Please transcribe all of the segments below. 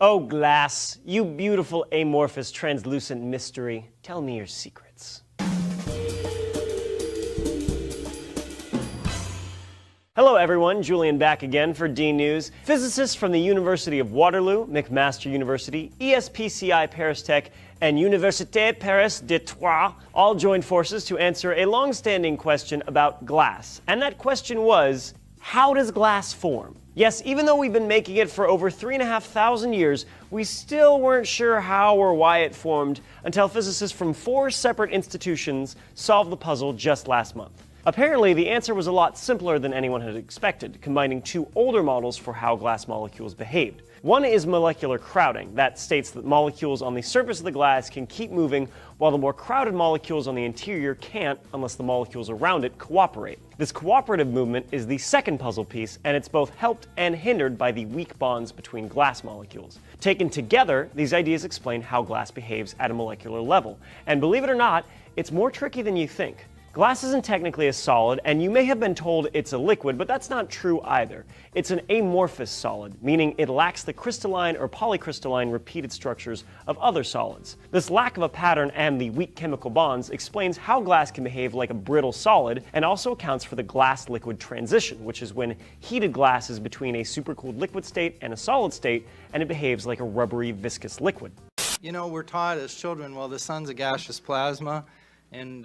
Oh, glass, you beautiful amorphous translucent mystery, tell me your secrets. Hello everyone, Julian back again for D News. Physicists from the University of Waterloo, McMaster University, ESPCI Paris Tech, and Université Paris de Troyes all joined forces to answer a long-standing question about glass. And that question was, how does glass form? Yes, even though we've been making it for over 3,500 years, we still weren't sure how or why it formed until physicists from 4 separate institutions solved the puzzle just last month. Apparently, the answer was a lot simpler than anyone had expected, combining 2 older models for how glass molecules behaved. One is molecular crowding, that states that molecules on the surface of the glass can keep moving while the more crowded molecules on the interior can't unless the molecules around it cooperate. This cooperative movement is the second puzzle piece, and it's both helped and hindered by the weak bonds between glass molecules. Taken together, these ideas explain how glass behaves at a molecular level, and believe it or not, it's more tricky than you think. Glass isn't technically a solid, and you may have been told it's a liquid, but that's not true either. It's an amorphous solid, meaning it lacks the crystalline or polycrystalline repeated structures of other solids. This lack of a pattern and the weak chemical bonds explains how glass can behave like a brittle solid, and also accounts for the glass-liquid transition, which is when heated glass is between a supercooled liquid state and a solid state, and it behaves like a rubbery, viscous liquid. You know, we're taught as children, well, the sun's a gaseous plasma, and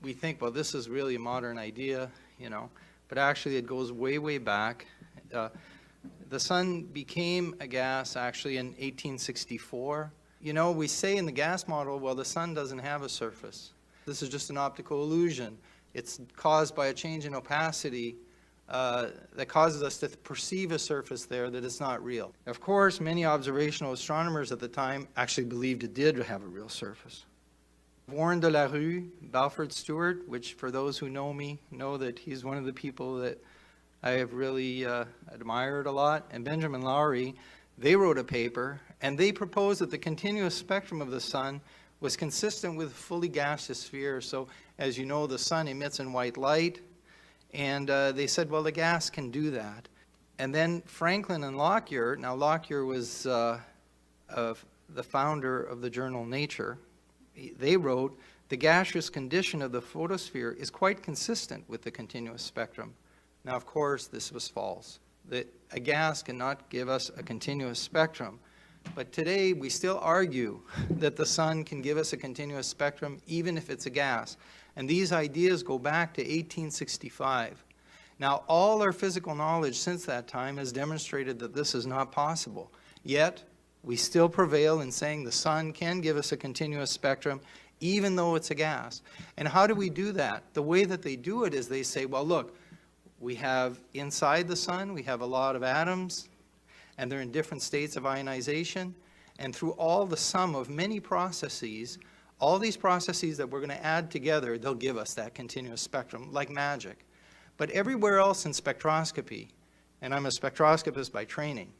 we think, well, this is really a modern idea, you know, but actually it goes way, way back. The sun became a gas actually in 1864. You know, we say in the gas model, well, the sun doesn't have a surface. This is just an optical illusion. It's caused by a change in opacity that causes us to perceive a surface there that is not real. Of course, many observational astronomers at the time actually believed it did have a real surface. Warren de la Rue, Balfour Stewart, which for those who know me know that he's one of the people that I have really admired a lot, and Benjamin Lowry, they wrote a paper and they proposed that the continuous spectrum of the sun was consistent with fully gaseous sphere. So as you know, the sun emits in white light, and they said, well, the gas can do that. And then Franklin and Lockyer, now Lockyer was the founder of the journal Nature, they wrote, the gaseous condition of the photosphere is quite consistent with the continuous spectrum. Now, of course, this was false. That a gas cannot give us a continuous spectrum. But today, we still argue that the sun can give us a continuous spectrum, even if it's a gas. And these ideas go back to 1865. Now, all our physical knowledge since that time has demonstrated that this is not possible. Yet, we still prevail in saying the sun can give us a continuous spectrum, even though it's a gas. And how do we do that? The way that they do it is they say, well, look, we have inside the sun, we have a lot of atoms, and they're in different states of ionization. And through all the sum of many processes, all these processes that we're going to add together, they'll give us that continuous spectrum, like magic. But everywhere else in spectroscopy, and I'm a spectroscopist by training,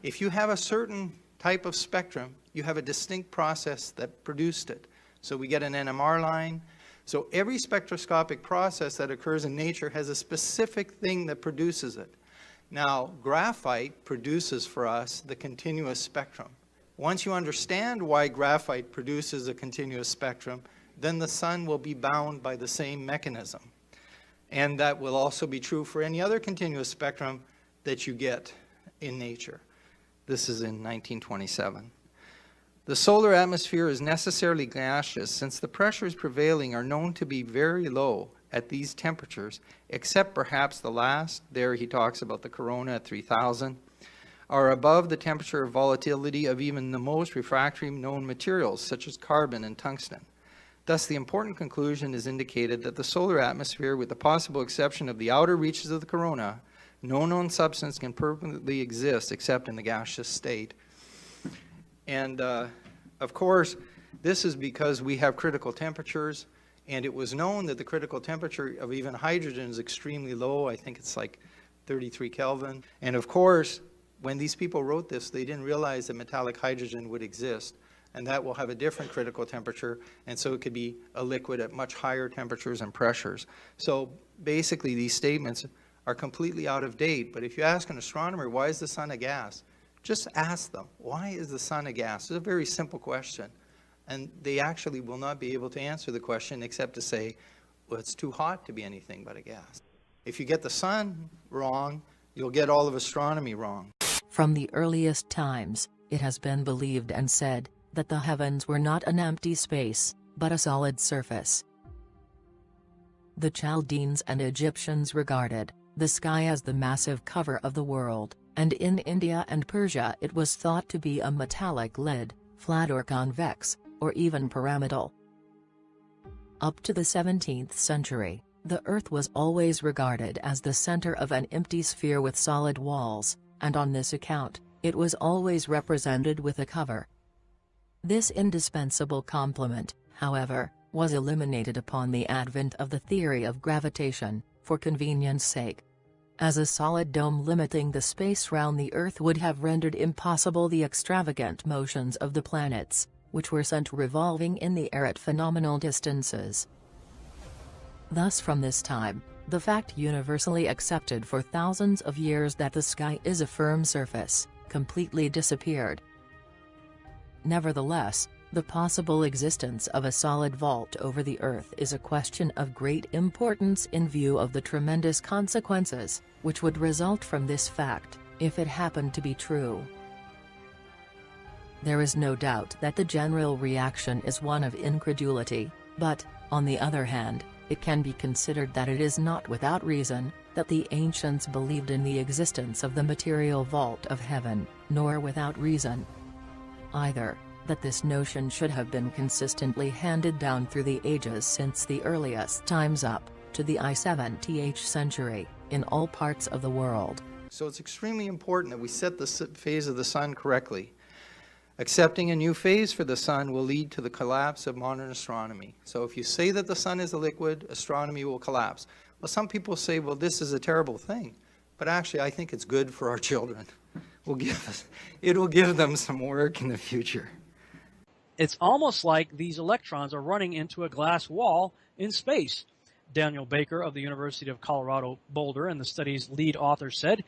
if you have a certain type of spectrum, you have a distinct process that produced it. So we get an NMR line. So every spectroscopic process that occurs in nature has a specific thing that produces it. Now, graphite produces for us the continuous spectrum. Once you understand why graphite produces a continuous spectrum, then the sun will be bound by the same mechanism. And that will also be true for any other continuous spectrum that you get in nature. This is in 1927. The solar atmosphere is necessarily gaseous since the pressures prevailing are known to be very low at these temperatures, except perhaps the last, there he talks about the corona at 3000, are above the temperature of volatility of even the most refractory known materials, such as carbon and tungsten. Thus, the important conclusion is indicated that the solar atmosphere, with the possible exception of the outer reaches of the corona, no known substance can permanently exist except in the gaseous state. And of course, this is because we have critical temperatures, and it was known that the critical temperature of even hydrogen is extremely low. I think it's like 33 Kelvin. And of course, when these people wrote this, they didn't realize that metallic hydrogen would exist, and that will have a different critical temperature, and so it could be a liquid at much higher temperatures and pressures. So basically, these statements are completely out of date. But if you ask an astronomer, why is the sun a gas? Just ask them, why is the sun a gas? It's a very simple question. And they actually will not be able to answer the question except to say, well, it's too hot to be anything but a gas. If you get the sun wrong, you'll get all of astronomy wrong. From the earliest times, it has been believed and said that the heavens were not an empty space, but a solid surface. The Chaldeans and Egyptians regarded the sky as the massive cover of the world, and in India and Persia it was thought to be a metallic lid, flat or convex, or even pyramidal. Up to the 17th century, the Earth was always regarded as the center of an empty sphere with solid walls, and on this account, it was always represented with a cover. This indispensable complement, however, was eliminated upon the advent of the theory of gravitation, for convenience sake. As a solid dome limiting the space round the Earth would have rendered impossible the extravagant motions of the planets, which were sent revolving in the air at phenomenal distances. Thus from this time, the fact universally accepted for thousands of years that the sky is a firm surface, completely disappeared. Nevertheless, the possible existence of a solid vault over the Earth is a question of great importance in view of the tremendous consequences, which would result from this fact, if it happened to be true. There is no doubt that the general reaction is one of incredulity, but, on the other hand, it can be considered that it is not without reason that the ancients believed in the existence of the material vault of heaven, nor without reason either that this notion should have been consistently handed down through the ages since the earliest times up to the I-70th century, in all parts of the world. So it's extremely important that we set the phase of the sun correctly. Accepting a new phase for the sun will lead to the collapse of modern astronomy. So if you say that the sun is a liquid, astronomy will collapse. Well, some people say, well, this is a terrible thing. But actually, I think it's good for our children. It will give them some work in the future. It's almost like these electrons are running into a glass wall in space. Daniel Baker of the University of Colorado Boulder and the study's lead author said,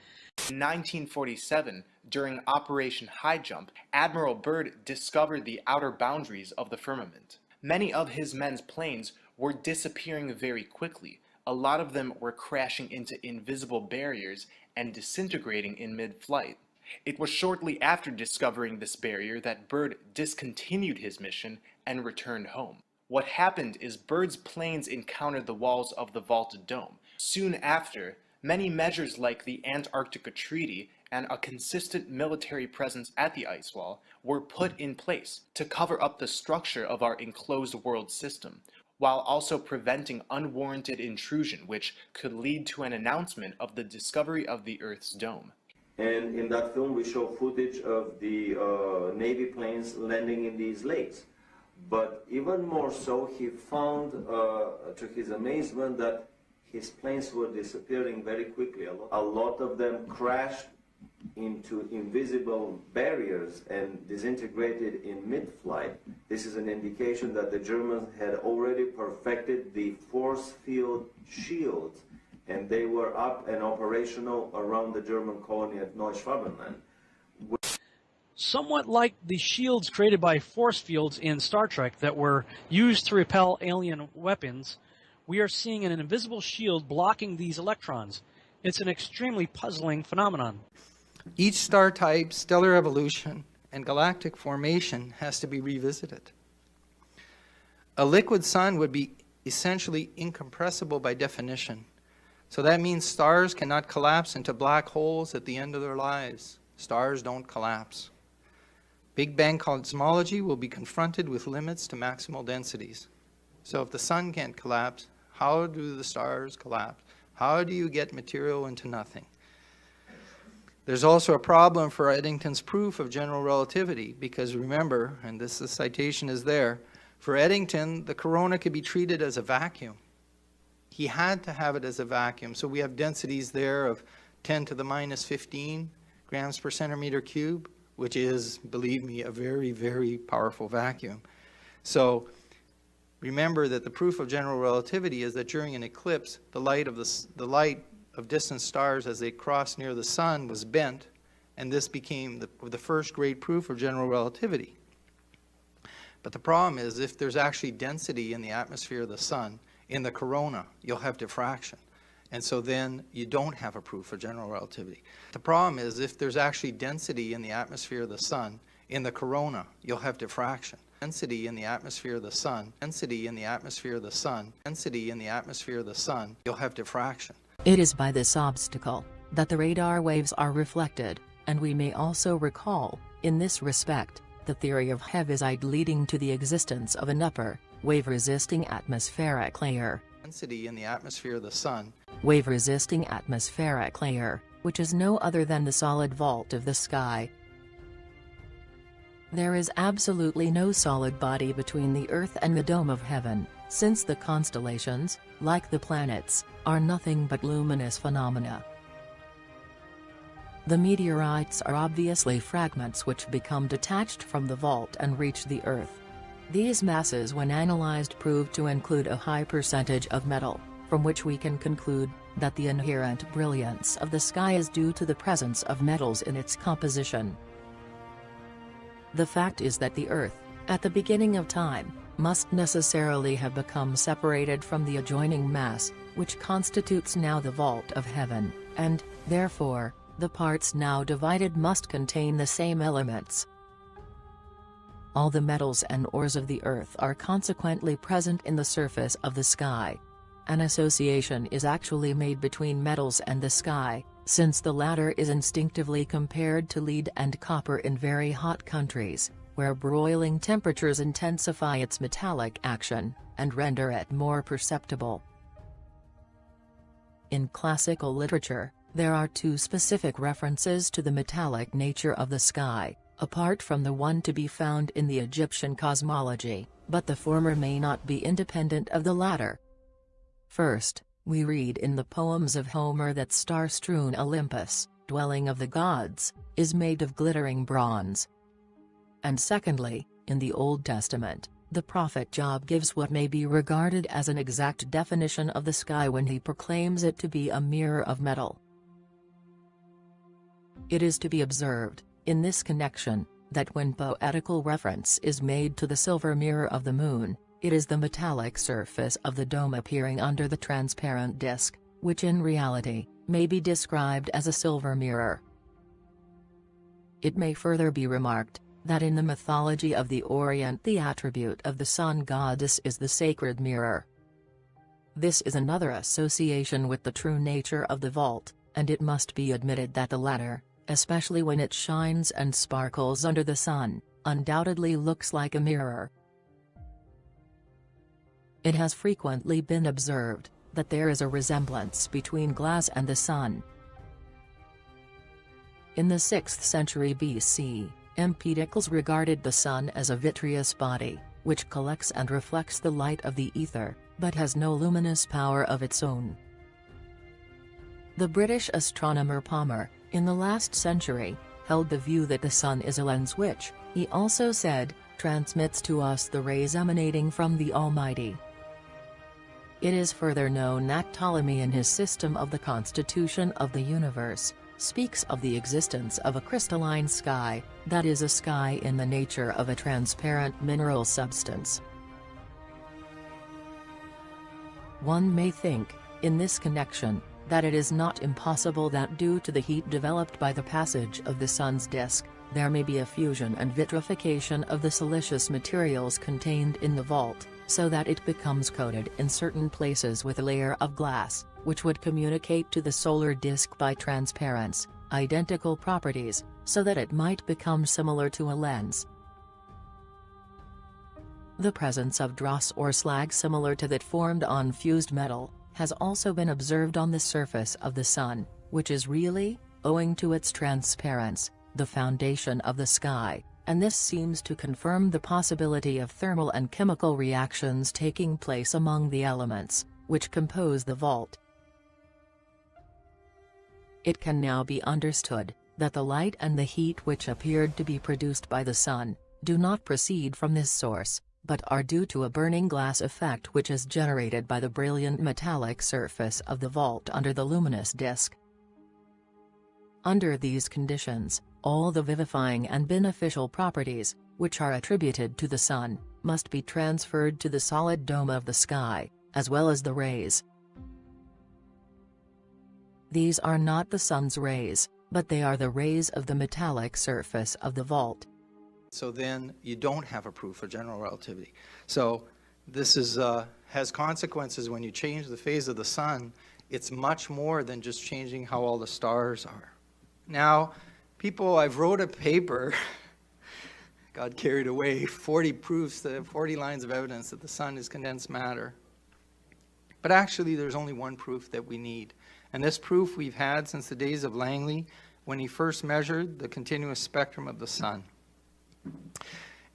in 1947, during Operation High Jump, Admiral Byrd discovered the outer boundaries of the firmament. Many of his men's planes were disappearing very quickly. A lot of them were crashing into invisible barriers and disintegrating in mid-flight. It was shortly after discovering this barrier that Byrd discontinued his mission and returned home. What happened is Byrd's planes encountered the walls of the vaulted dome. Soon after, many measures like the Antarctica Treaty and a consistent military presence at the ice wall were put in place to cover up the structure of our enclosed world system, while also preventing unwarranted intrusion which could lead to an announcement of the discovery of the Earth's dome. And in that film we show footage of the Navy planes landing in these lakes. But even more so, he found, to his amazement, that his planes were disappearing very quickly. A lot of them crashed into invisible barriers and disintegrated in mid-flight. This is an indication that the Germans had already perfected the force field shields, and they were up and operational around the German colony at Neuschwabenland. somewhat like the shields created by force fields in Star Trek that were used to repel alien weapons, we are seeing an invisible shield blocking these electrons. It's an extremely puzzling phenomenon. Each star type, stellar evolution, and galactic formation has to be revisited. A liquid sun would be essentially incompressible by definition. So that means stars cannot collapse into black holes at the end of their lives. Stars don't collapse. Big Bang cosmology will be confronted with limits to maximal densities. So if the sun can't collapse, how do the stars collapse? How do you get material into nothing? There's also a problem for Eddington's proof of general relativity, because remember, and the citation is there, for Eddington, the corona could be treated as a vacuum. He had to have it as a vacuum. So we have densities there of 10 to the minus 15 grams per centimeter cube, which is, believe me, a very, very powerful vacuum. So remember that the proof of general relativity is that during an eclipse, the light of distant stars as they crossed near the sun was bent, and this became the first great proof of general relativity. But the problem is, if there's actually density in the atmosphere of the sun, in the corona, you'll have diffraction. And so then you don't have a proof of general relativity. The problem is, if there's actually density in the atmosphere of the sun, in the corona, you'll have diffraction. Density in the atmosphere of the sun, density in the atmosphere of the sun, density in the atmosphere of the sun, you'll have diffraction. It is by this obstacle that the radar waves are reflected, and we may also recall, in this respect, the theory of heaviside leading to the existence of an upper, wave-resisting atmospheric layer. Density in the atmosphere of the sun. Wave-resisting atmospheric layer, which is no other than the solid vault of the sky. There is absolutely no solid body between the Earth and the dome of heaven, since the constellations, like the planets, are nothing but luminous phenomena. The meteorites are obviously fragments which become detached from the vault and reach the Earth. These masses, when analyzed, prove to include a high percentage of metal, from which we can conclude that the inherent brilliance of the sky is due to the presence of metals in its composition. The fact is that the Earth, at the beginning of time, must necessarily have become separated from the adjoining mass, which constitutes now the vault of heaven, and, therefore, the parts now divided must contain the same elements. All the metals and ores of the Earth are consequently present in the surface of the sky. An association is actually made between metals and the sky, since the latter is instinctively compared to lead and copper in very hot countries, where broiling temperatures intensify its metallic action, and render it more perceptible. In classical literature, there are two specific references to the metallic nature of the sky, apart from the one to be found in the Egyptian cosmology, but the former may not be independent of the latter. First, we read in the poems of Homer that star-strewn Olympus, dwelling of the gods, is made of glittering bronze. And secondly, in the Old Testament, the prophet Job gives what may be regarded as an exact definition of the sky when he proclaims it to be a mirror of metal. It is to be observed, in this connection, that when poetical reference is made to the silver mirror of the moon, it is the metallic surface of the dome appearing under the transparent disk, which in reality, may be described as a silver mirror. It may further be remarked, that in the mythology of the Orient the attribute of the sun goddess is the sacred mirror. This is another association with the true nature of the vault, and it must be admitted that the latter, especially when it shines and sparkles under the sun, undoubtedly looks like a mirror. It has frequently been observed that there is a resemblance between glass and the sun. In the 6th century BC, Empedocles regarded the sun as a vitreous body, which collects and reflects the light of the ether, but has no luminous power of its own. The British astronomer Palmer, in the last century, held the view that the sun is a lens which, he also said, transmits to us the rays emanating from the Almighty. It is further known that Ptolemy in his system of the constitution of the universe, speaks of the existence of a crystalline sky, that is a sky in the nature of a transparent mineral substance. One may think, in this connection, that it is not impossible that due to the heat developed by the passage of the sun's disk, there may be a fusion and vitrification of the siliceous materials contained in the vault, so that it becomes coated in certain places with a layer of glass, which would communicate to the solar disk by transparence, identical properties, so that it might become similar to a lens. The presence of dross or slag similar to that formed on fused metal, has also been observed on the surface of the sun, which is really, owing to its transparence, the foundation of the sky, and this seems to confirm the possibility of thermal and chemical reactions taking place among the elements, which compose the vault. It can now be understood, that the light and the heat which appeared to be produced by the sun, do not proceed from this source, but are due to a burning glass effect which is generated by the brilliant metallic surface of the vault under the luminous disk. Under these conditions, All the vivifying and beneficial properties, which are attributed to the sun, must be transferred to the solid dome of the sky, as well as the rays. These are not the sun's rays, but they are the rays of the metallic surface of the vault. So then you don't have a proof of general relativity. So this has consequences when you change the phase of the sun. It's much more than just changing how all the stars are. Now, I've wrote a paper, got carried away, 40 proofs, 40 lines of evidence that the sun is condensed matter. But actually, there's only one proof that we need. And this proof we've had since the days of Langley, when he first measured the continuous spectrum of the sun.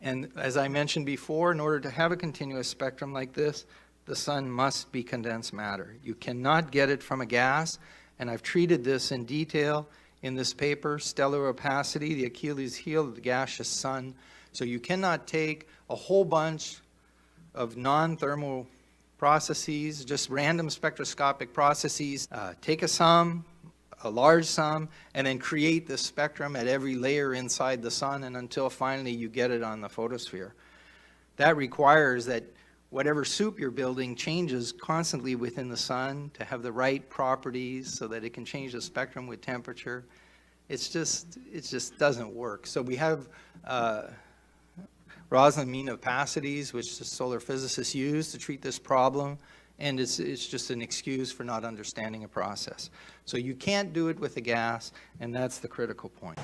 And as I mentioned before, in order to have a continuous spectrum like this, the sun must be condensed matter. You cannot get it from a gas, and I've treated this in detail in this paper, Stellar Opacity, the Achilles heel of the gaseous sun. So you cannot take a whole bunch of non-thermal processes, just random spectroscopic processes, take a large sum, and then create this spectrum at every layer inside the sun, and until finally you get it on the photosphere. That requires that whatever soup you're building changes constantly within the sun to have the right properties so that it can change the spectrum with temperature. It just doesn't work. So we have Rosslyn mean opacities, which the solar physicists use to treat this problem, and it's just an excuse for not understanding a process. So you can't do it with a gas, and that's the critical point.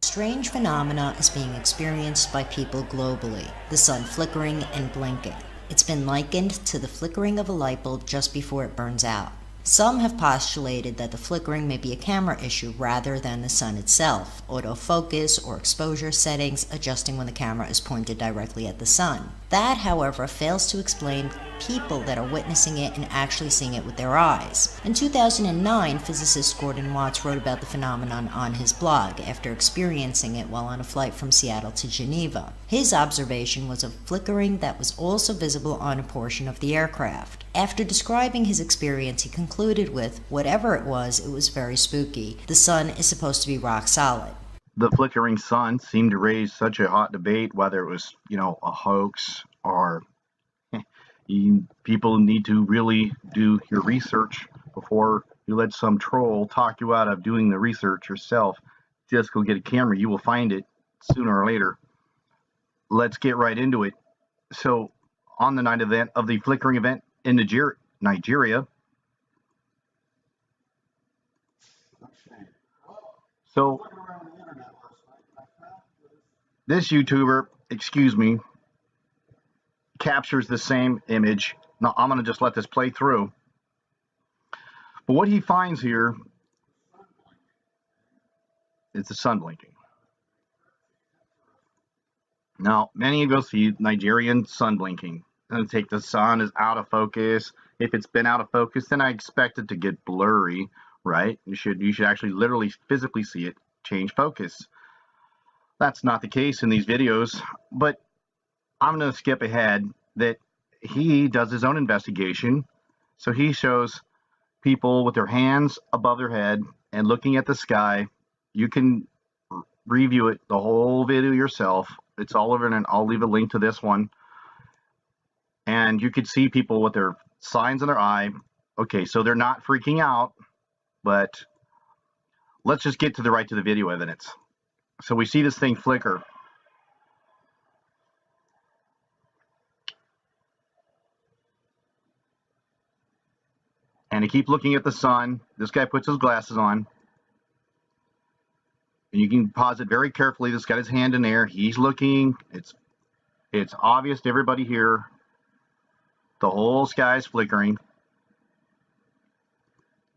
Strange phenomena is being experienced by people globally, the sun flickering and blinking. It's been likened to the flickering of a light bulb just before it burns out. Some have postulated that the flickering may be a camera issue rather than the sun itself, autofocus or exposure settings adjusting when the camera is pointed directly at the sun. That, however, fails to explain people that are witnessing it and actually seeing it with their eyes. In 2009, physicist Gordon Watts wrote about the phenomenon on his blog after experiencing it while on a flight from Seattle to Geneva. His observation was of flickering that was also visible on a portion of the aircraft. After describing his experience, he concluded with, whatever it was very spooky. The sun is supposed to be rock solid. The flickering sun seemed to raise such a hot debate whether it was, a hoax or people need to really do your research before you let some troll talk you out of doing the research yourself. Just go get a camera. You will find it sooner or later. Let's get right into it. So on the night event of the flickering event in Nigeria, so this YouTuber, captures the same image. Now I'm going to just let this play through. But what he finds here is the sun blinking. Now, many of you see Nigerian sun blinking. And take the sun is out of focus. If it's been out of focus, then I expect it to get blurry, right? You should actually literally physically see it change focus. That's not the case in these videos, but I'm going to skip ahead that he does his own investigation. So he shows people with their hands above their head and looking at the sky. You can review it, the whole video yourself. It's all over, and I'll leave a link to this one. And you could see people with their signs in their eye. Okay, so they're not freaking out, but let's just get to the video evidence. So we see this thing flicker. And he keeps looking at the sun. This guy puts his glasses on. And you can pause it very carefully. This got his hand in there. He's looking. It's obvious to everybody here. The whole sky is flickering.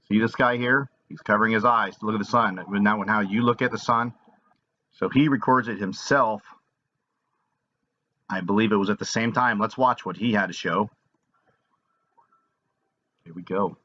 See this guy here? He's covering his eyes to look at the sun. Now, how you look at the sun. So he records it himself. I believe it was at the same time. Let's watch what he had to show. Here we go.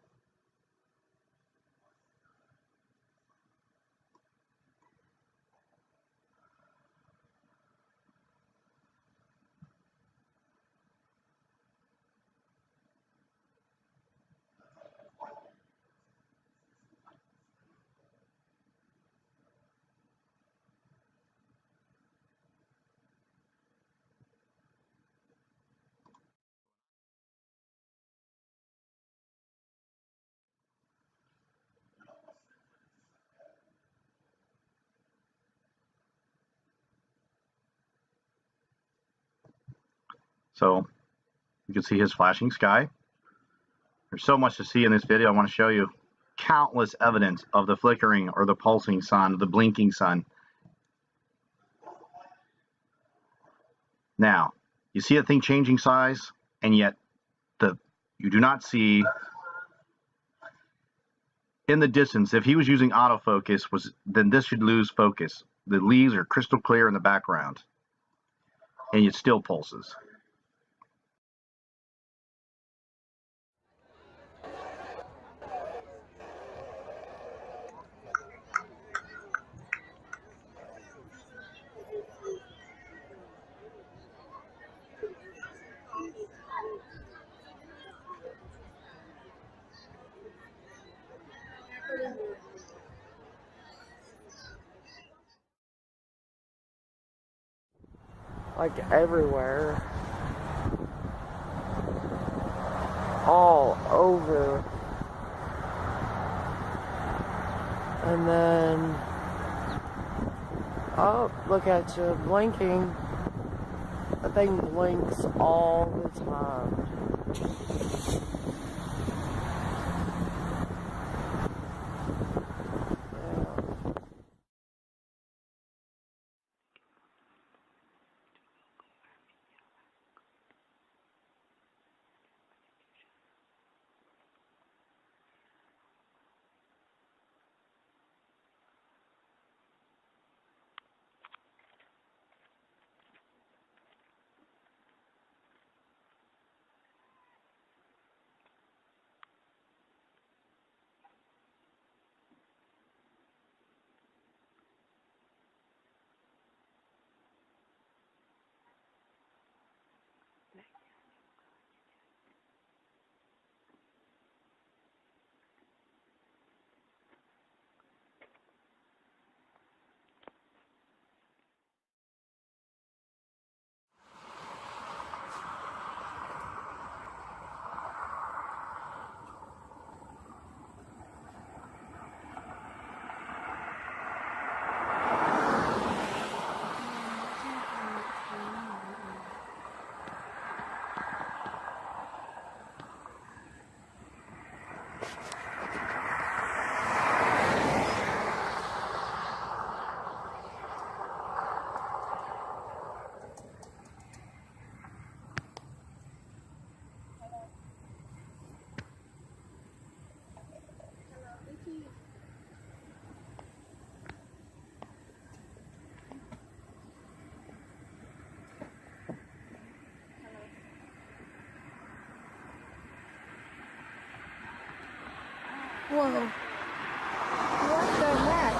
So you can see his flashing sky. There's so much to see in this video. I want to show you countless evidence of the flickering or the pulsing sun, the blinking sun. Now, you see that thing changing size, and yet you do not see in the distance. If he was using autofocus, then this should lose focus. The leaves are crystal clear in the background, and it still pulses. Like everywhere, all over, and then, oh, look at you, blinking. The thing blinks all the time. Whoa. What the heck?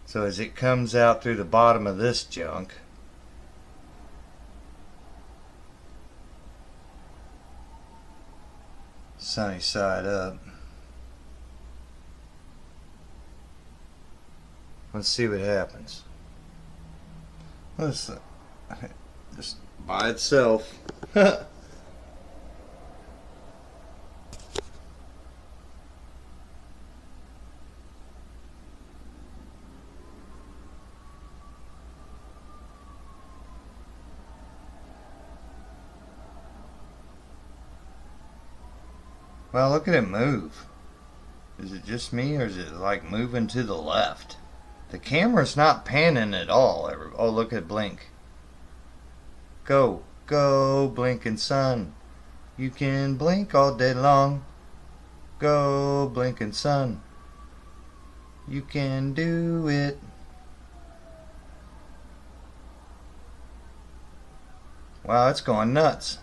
So as it comes out through the bottom of this junk, sunny side up, let's see what happens. Let's just by itself. Well, look at it move. Is it just me, or is it like moving to the left? The camera's not panning at all. Oh, look at blink. Go, go, blinking sun. You can blink all day long. Go, blinking sun. You can do it. Wow, it's going nuts.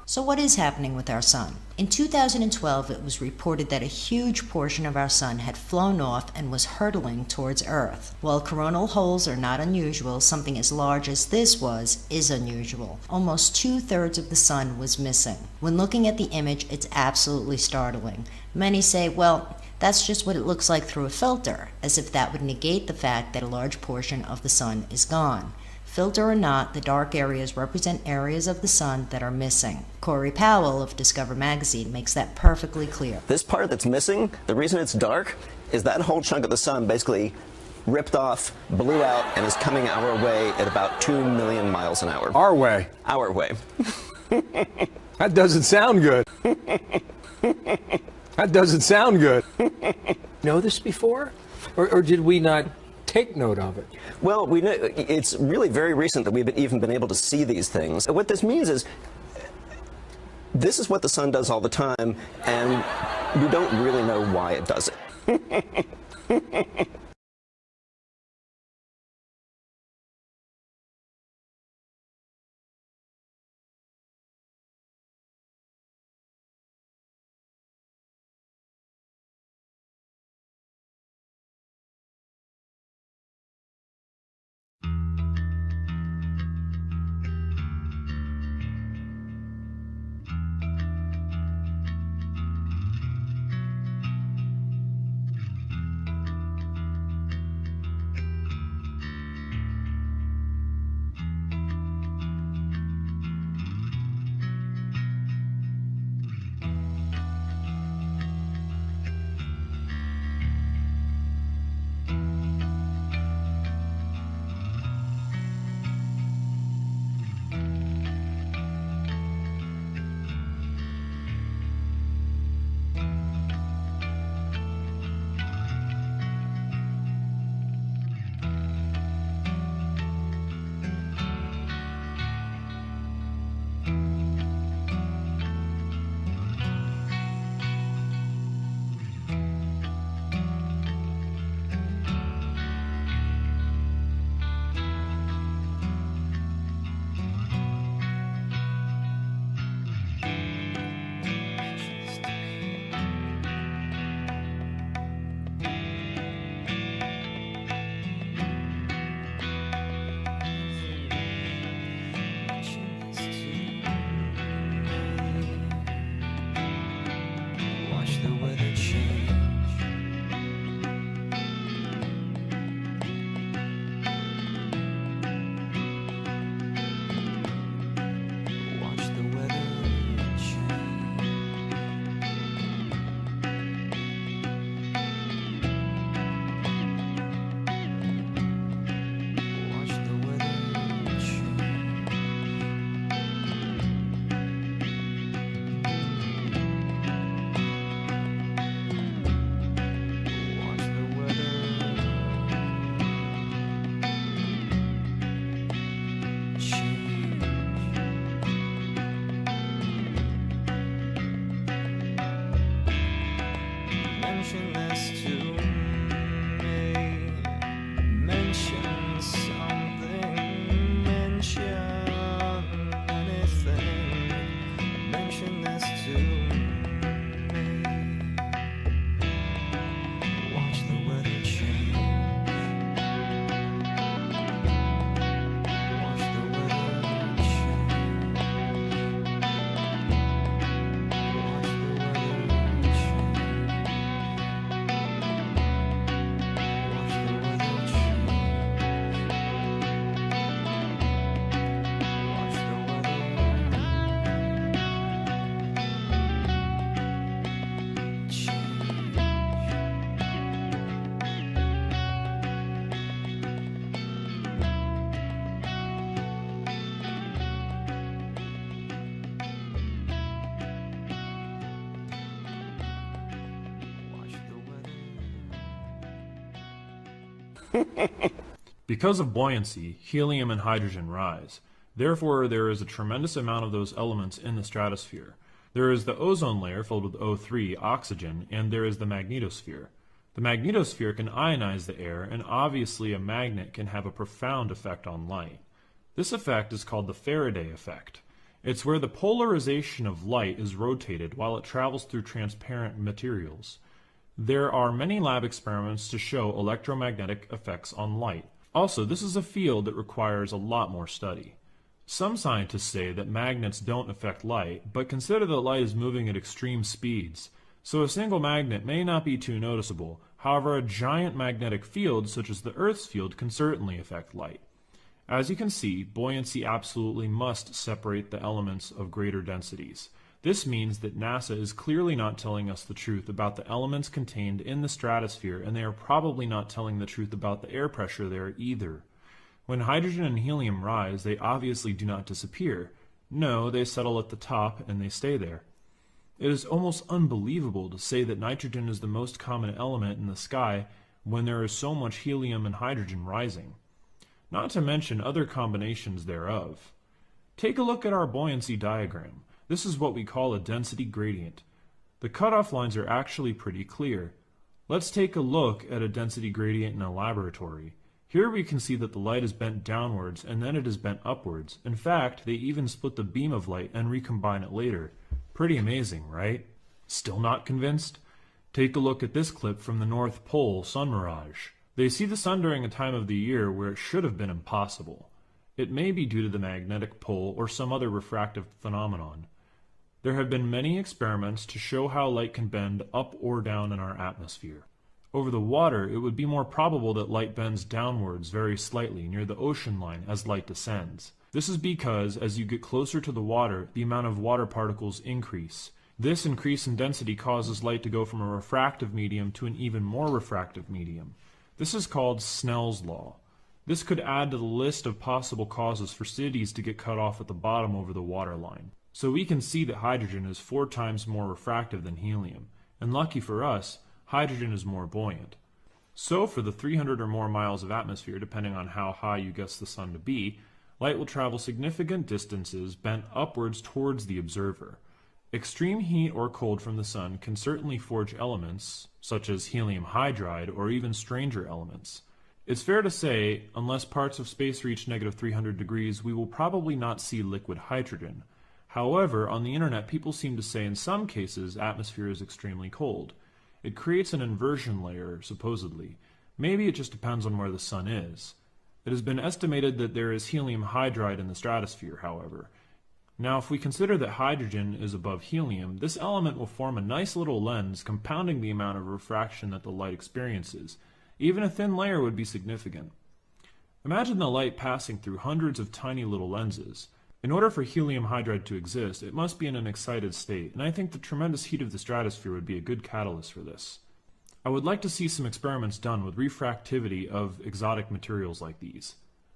So what is happening with our sun? In 2012, it was reported that a huge portion of our sun had flown off and was hurtling towards Earth. While coronal holes are not unusual, something as large as this is unusual. Almost 2/3 of the sun was missing. When looking at the image, it's absolutely startling. Many say, well, that's just what it looks like through a filter, as if that would negate the fact that a large portion of the sun is gone. Filter or not, the dark areas represent areas of the sun that are missing. Corey Powell of Discover Magazine makes that perfectly clear. This part that's missing, the reason it's dark, is that whole chunk of the sun basically ripped off, blew out, and is coming our way at about 2 million miles an hour. Our way? Our way. That doesn't sound good. That doesn't sound good. Know this before? Or did we not take note of it? Well, we know it's really very recent that we've even been able to see these things. What this means is this is what the sun does all the time, and we don't really know why it does it. Because of buoyancy, helium and hydrogen rise. Therefore, there is a tremendous amount of those elements in the stratosphere. There is the ozone layer filled with O3, oxygen, and there is the magnetosphere. The magnetosphere can ionize the air, and obviously a magnet can have a profound effect on light. This effect is called the Faraday effect. It's where the polarization of light is rotated while it travels through transparent materials. There are many lab experiments to show electromagnetic effects on light. Also, this is a field that requires a lot more study. Some scientists say that magnets don't affect light, but consider that light is moving at extreme speeds. So a single magnet may not be too noticeable. However, a giant magnetic field, such as the Earth's field, can certainly affect light. As you can see, buoyancy absolutely must separate the elements of greater densities. This means that NASA is clearly not telling us the truth about the elements contained in the stratosphere, and they are probably not telling the truth about the air pressure there either. When hydrogen and helium rise, they obviously do not disappear. No, they settle at the top and they stay there. It is almost unbelievable to say that nitrogen is the most common element in the sky when there is so much helium and hydrogen rising. Not to mention other combinations thereof. Take a look at our buoyancy diagram. This is what we call a density gradient. The cutoff lines are actually pretty clear. Let's take a look at a density gradient in a laboratory. Here we can see that the light is bent downwards and then it is bent upwards. In fact, they even split the beam of light and recombine it later. Pretty amazing, right? Still not convinced? Take a look at this clip from the North Pole sun mirage. They see the sun during a time of the year where it should have been impossible. It may be due to the magnetic pole or some other refractive phenomenon. There have been many experiments to show how light can bend up or down in our atmosphere. Over the water, it would be more probable that light bends downwards very slightly near the ocean line as light descends. This is because, as you get closer to the water, the amount of water particles increase. This increase in density causes light to go from a refractive medium to an even more refractive medium. This is called Snell's law. This could add to the list of possible causes for cities to get cut off at the bottom over the waterline. So we can see that hydrogen is 4 times more refractive than helium, and lucky for us, hydrogen is more buoyant. So for the 300 or more miles of atmosphere, depending on how high you guess the sun to be, light will travel significant distances bent upwards towards the observer. Extreme heat or cold from the sun can certainly forge elements, such as helium hydride or even stranger elements. It's fair to say, unless parts of space reach negative 300 degrees, we will probably not see liquid hydrogen. However, on the internet, people seem to say in some cases atmosphere is extremely cold. It creates an inversion layer, supposedly. Maybe it just depends on where the sun is. It has been estimated that there is helium hydride in the stratosphere, however. Now, if we consider that hydrogen is above helium, this element will form a nice little lens compounding the amount of refraction that the light experiences. Even a thin layer would be significant. Imagine the light passing through hundreds of tiny little lenses. In order for helium hydride to exist, it must be in an excited state, and I think the tremendous heat of the stratosphere would be a good catalyst for this. I would like to see some experiments done with refractivity of exotic materials like these.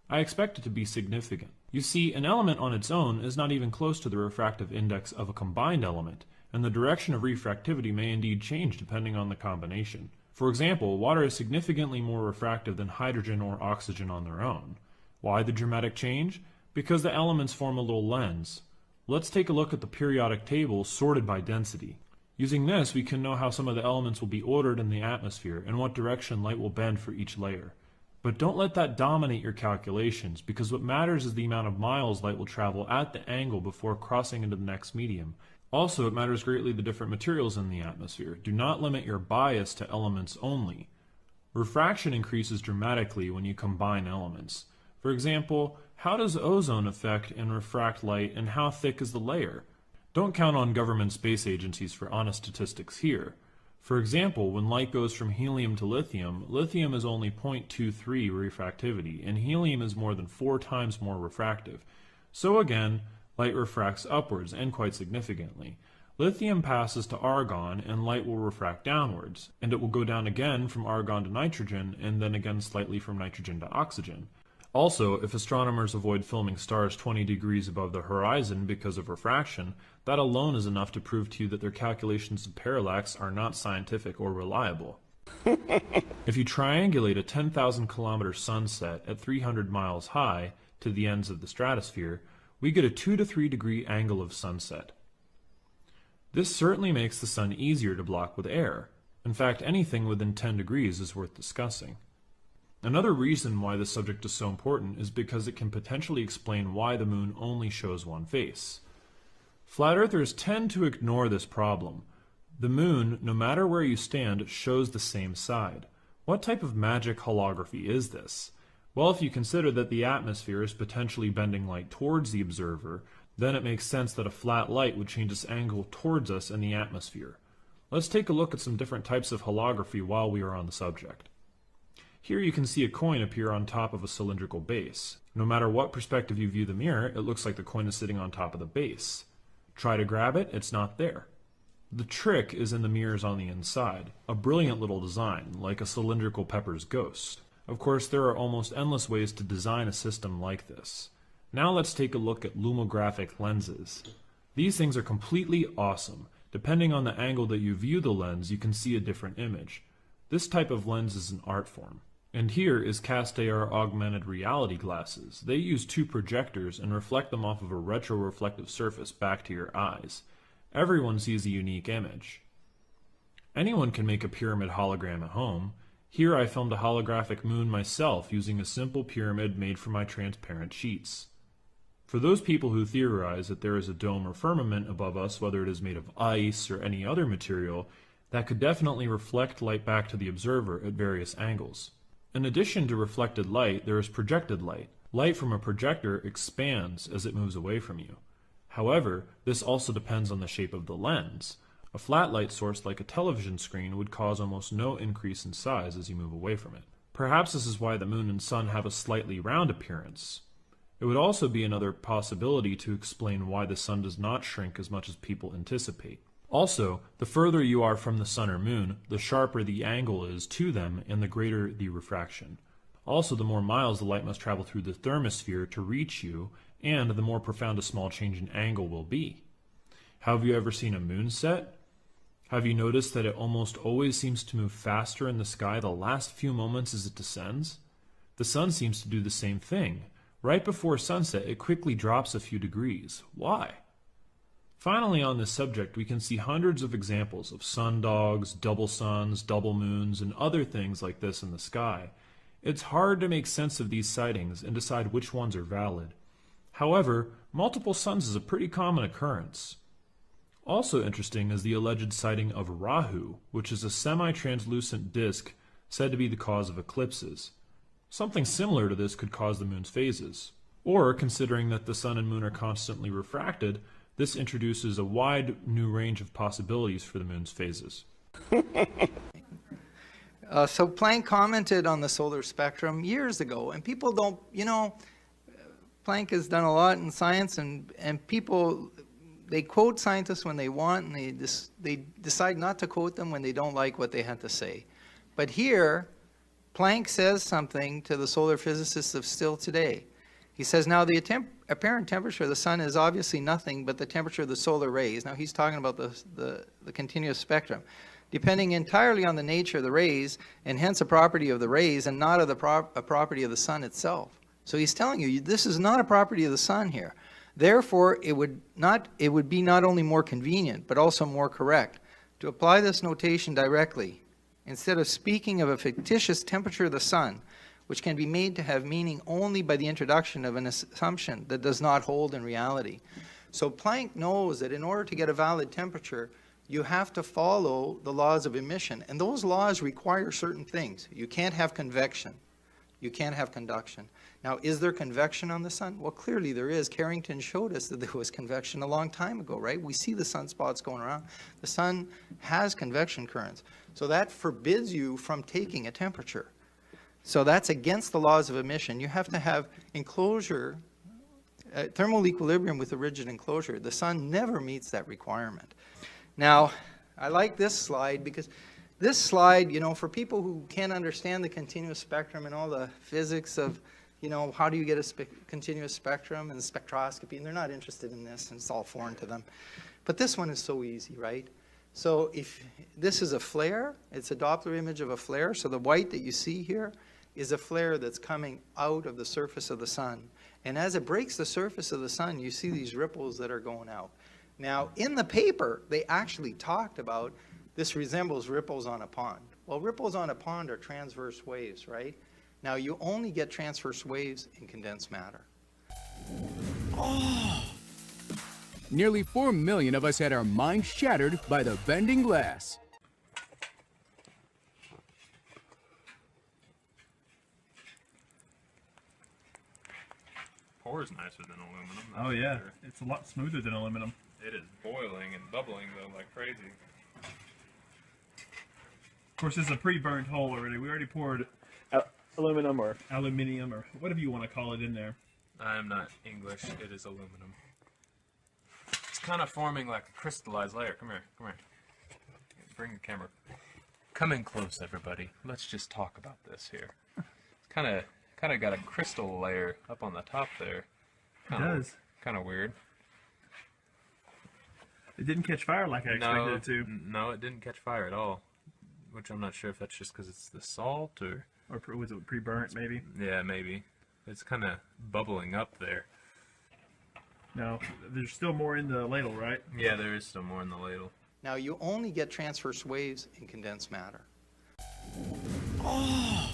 I expect it to be significant. You see, an element on its own is not even close to the refractive index of a combined element, and the direction of refractivity may indeed change depending on the combination. For example, water is significantly more refractive than hydrogen or oxygen on their own. Why the dramatic change? Because the elements form a little lens. Let's take a look at the periodic table sorted by density. Using this, we can know how some of the elements will be ordered in the atmosphere and what direction light will bend for each layer. But don't let that dominate your calculations, because what matters is the amount of miles light will travel at the angle before crossing into the next medium. Also, it matters greatly the different materials in the atmosphere. Do not limit your bias to elements only. Refraction increases dramatically when you combine elements. For example, how does ozone affect and refract light, and how thick is the layer? Don't count on government space agencies for honest statistics here. For example, when light goes from helium to lithium, lithium is only 0.23 refractivity, and helium is more than 4 times more refractive. So again, light refracts upwards, and quite significantly. Lithium passes to argon, and light will refract downwards, and it will go down again from argon to nitrogen, and then again slightly from nitrogen to oxygen. Also, if astronomers avoid filming stars 20 degrees above the horizon because of refraction, that alone is enough to prove to you that their calculations of parallax are not scientific or reliable. If you triangulate a 10,000 kilometer sunset at 300 miles high to the ends of the stratosphere, we get a 2 to 3 degree angle of sunset. This certainly makes the sun easier to block with air. In fact, anything within 10 degrees is worth discussing. Another reason why this subject is so important is because it can potentially explain why the moon only shows one face. Flat earthers tend to ignore this problem. The moon, no matter where you stand, shows the same side. What type of magic holography is this? Well, if you consider that the atmosphere is potentially bending light towards the observer, then it makes sense that a flat light would change its angle towards us in the atmosphere. Let's take a look at some different types of holography while we are on the subject. Here you can see a coin appear on top of a cylindrical base. No matter what perspective you view the mirror, it looks like the coin is sitting on top of the base. Try to grab it, it's not there. The trick is in the mirrors on the inside, a brilliant little design, like a cylindrical pepper's ghost. Of course, there are almost endless ways to design a system like this. Now let's take a look at lumographic lenses. These things are completely awesome. Depending on the angle that you view the lens, you can see a different image. This type of lens is an art form. And here is Cast-AR augmented reality glasses. They use two projectors and reflect them off of a retroreflective surface back to your eyes. Everyone sees a unique image. Anyone can make a pyramid hologram at home. Here I filmed a holographic moon myself using a simple pyramid made from my transparent sheets. For those people who theorize that there is a dome or firmament above us, whether it is made of ice or any other material, that could definitely reflect light back to the observer at various angles. In addition to reflected light, there is projected light. Light from a projector expands as it moves away from you. However, this also depends on the shape of the lens. A flat light source like a television screen would cause almost no increase in size as you move away from it. Perhaps this is why the moon and sun have a slightly round appearance. It would also be another possibility to explain why the sun does not shrink as much as people anticipate. Also, the further you are from the sun or moon, the sharper the angle is to them and the greater the refraction. Also, the more miles the light must travel through the thermosphere to reach you, and the more profound a small change in angle will be. Have you ever seen a moon set? Have you noticed that it almost always seems to move faster in the sky the last few moments as it descends? The sun seems to do the same thing. Right before sunset, it quickly drops a few degrees. Why? Finally, on this subject, we can see hundreds of examples of sundogs, double suns, double moons, and other things like this in the sky. It's hard to make sense of these sightings and decide which ones are valid. However, multiple suns is a pretty common occurrence. Also interesting is the alleged sighting of Rahu, which is a semi-translucent disk said to be the cause of eclipses. Something similar to this could cause the moon's phases. Or, considering that the sun and moon are constantly refracted, this introduces a wide new range of possibilities for the moon's phases. So Planck commented on the solar spectrum years ago, and people don't, Planck has done a lot in science, and people, they quote scientists when they want, and they decide not to quote them when they don't like what they had to say. But here, Planck says something to the solar physicists of still today. He says, now the apparent temperature of the sun is obviously nothing but the temperature of the solar rays. Now he's talking about the continuous spectrum. Depending entirely on the nature of the rays, and hence a property of the rays and not of a property of the sun itself. So he's telling you, this is not a property of the sun here. Therefore, it would be not only more convenient, but also more correct to apply this notation directly, instead of speaking of a fictitious temperature of the sun, which can be made to have meaning only by the introduction of an assumption that does not hold in reality. So Planck knows that in order to get a valid temperature, you have to follow the laws of emission. And those laws require certain things. You can't have convection. You can't have conduction. Now, is there convection on the sun? Well, clearly there is. Carrington showed us that there was convection a long time ago, right? We see the sunspots going around. The sun has convection currents. So that forbids you from taking a temperature. So that's against the laws of emission. You have to have enclosure, thermal equilibrium with a rigid enclosure. The sun never meets that requirement. Now, I like this slide because this slide, for people who can't understand the continuous spectrum and all the physics of, how do you get a continuous spectrum and spectroscopy, and they're not interested in this, and it's all foreign to them. But this one is so easy, right? So if this is a flare, it's a Doppler image of a flare. So the white that you see here is a flare that's coming out of the surface of the sun. And as it breaks the surface of the sun, you see these ripples that are going out. Now, in the paper, they actually talked about this resembles ripples on a pond. Well, ripples on a pond are transverse waves, right? Now, you only get transverse waves in condensed matter. Oh! Nearly 4 million of us had our minds shattered by the bending glass. Ore is nicer than aluminum. Oh yeah, it's a lot smoother than aluminum. It is boiling and bubbling though like crazy. Of course, this is a pre-burned hole already. We already poured aluminum or aluminium or whatever you want to call it in there. I am not English. It is aluminum. It's kind of forming like a crystallized layer. Come here, come here. Bring the camera. Come in close, everybody. Let's just talk about this here. It's kind of got a crystal layer up on the top there. It does. Kind of weird. It didn't catch fire like I expected it to. No, it didn't catch fire at all. Which I'm not sure if that's just because it's the salt or was it pre-burnt maybe? Yeah, maybe. It's kind of bubbling up there. No, there's still more in the ladle, right? Yeah, there is still more in the ladle. Now, you only get transverse waves in condensed matter. Oh!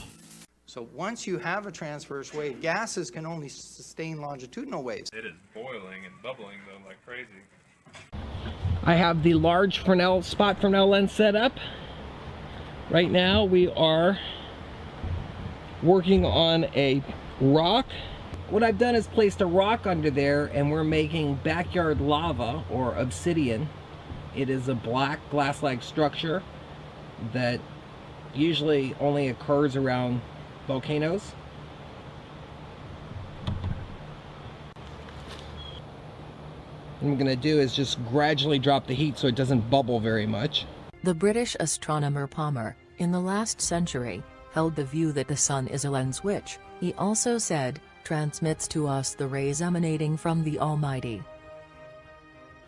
So once you have a transverse wave, gases can only sustain longitudinal waves. It is boiling and bubbling though like crazy. I have the large spot Fresnel lens set up. Right now we are working on a rock. What I've done is placed a rock under there and we're making backyard lava or obsidian. It is a black glass-like structure that usually only occurs around volcanoes. What I'm going to do is just gradually drop the heat so it doesn't bubble very much. The British astronomer Palmer, in the last century, held the view that the sun is a lens which, he also said, transmits to us the rays emanating from the Almighty.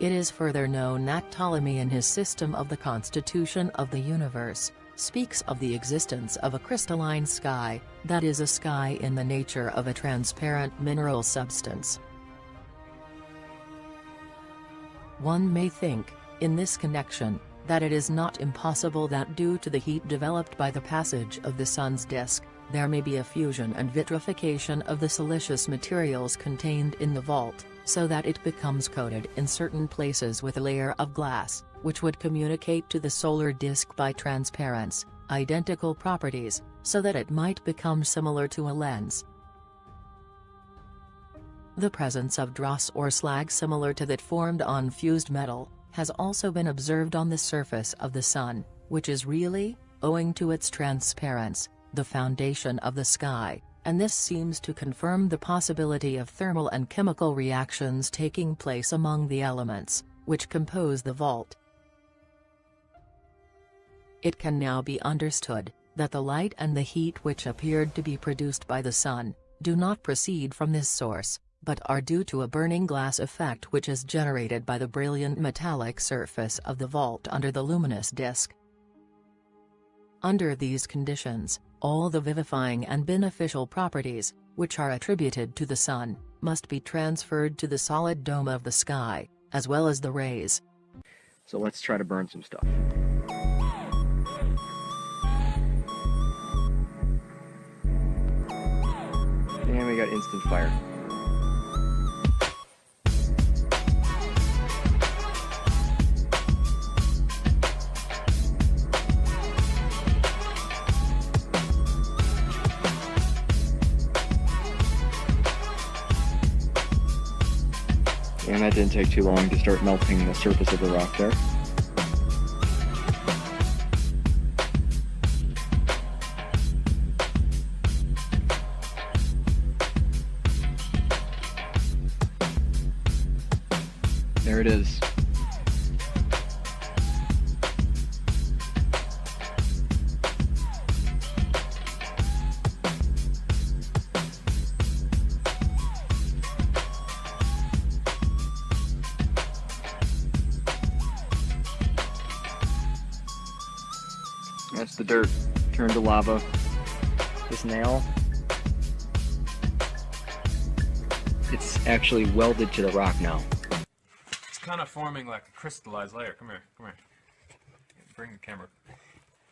It is further known that Ptolemy in his system of the constitution of the universe, speaks of the existence of a crystalline sky, that is a sky in the nature of a transparent mineral substance. One may think, in this connection, that it is not impossible that due to the heat developed by the passage of the sun's disk, there may be a fusion and vitrification of the siliceous materials contained in the vault, so that it becomes coated in certain places with a layer of glass, which would communicate to the solar disk by transparence, identical properties, so that it might become similar to a lens. The presence of dross or slag similar to that formed on fused metal, has also been observed on the surface of the sun, which is really, owing to its transparence, the foundation of the sky, and this seems to confirm the possibility of thermal and chemical reactions taking place among the elements, which compose the vault. It can now be understood, that the light and the heat which appeared to be produced by the sun, do not proceed from this source, but are due to a burning glass effect which is generated by the brilliant metallic surface of the vault under the luminous disk. Under these conditions, all the vivifying and beneficial properties, which are attributed to the sun, must be transferred to the solid dome of the sky, as well as the rays. So let's try to burn some stuff. And we got instant fire. And that didn't take too long to start melting the surface of the rock there. There it is. the dirt turned to lava. This nail, it's actually welded to the rock now. It's kind of forming like a crystallized layer. Come here, come here. Bring the camera.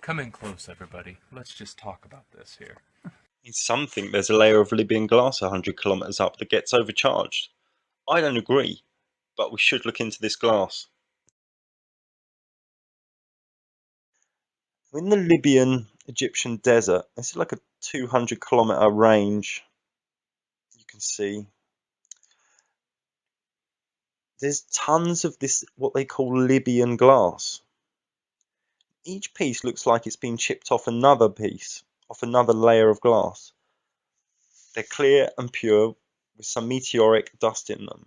Come in close, everybody. Let's just talk about this here. Some think there's a layer of Libyan glass 100 kilometers up that gets overcharged. I don't agree, but we should look into this glass. In the Libyan Egyptian desert, this is like a 200 kilometer range. You can see there's tons of this, what they call Libyan glass. Each piece looks like it's been chipped off another piece, off another layer of glass. They're clear and pure with some meteoric dust in them.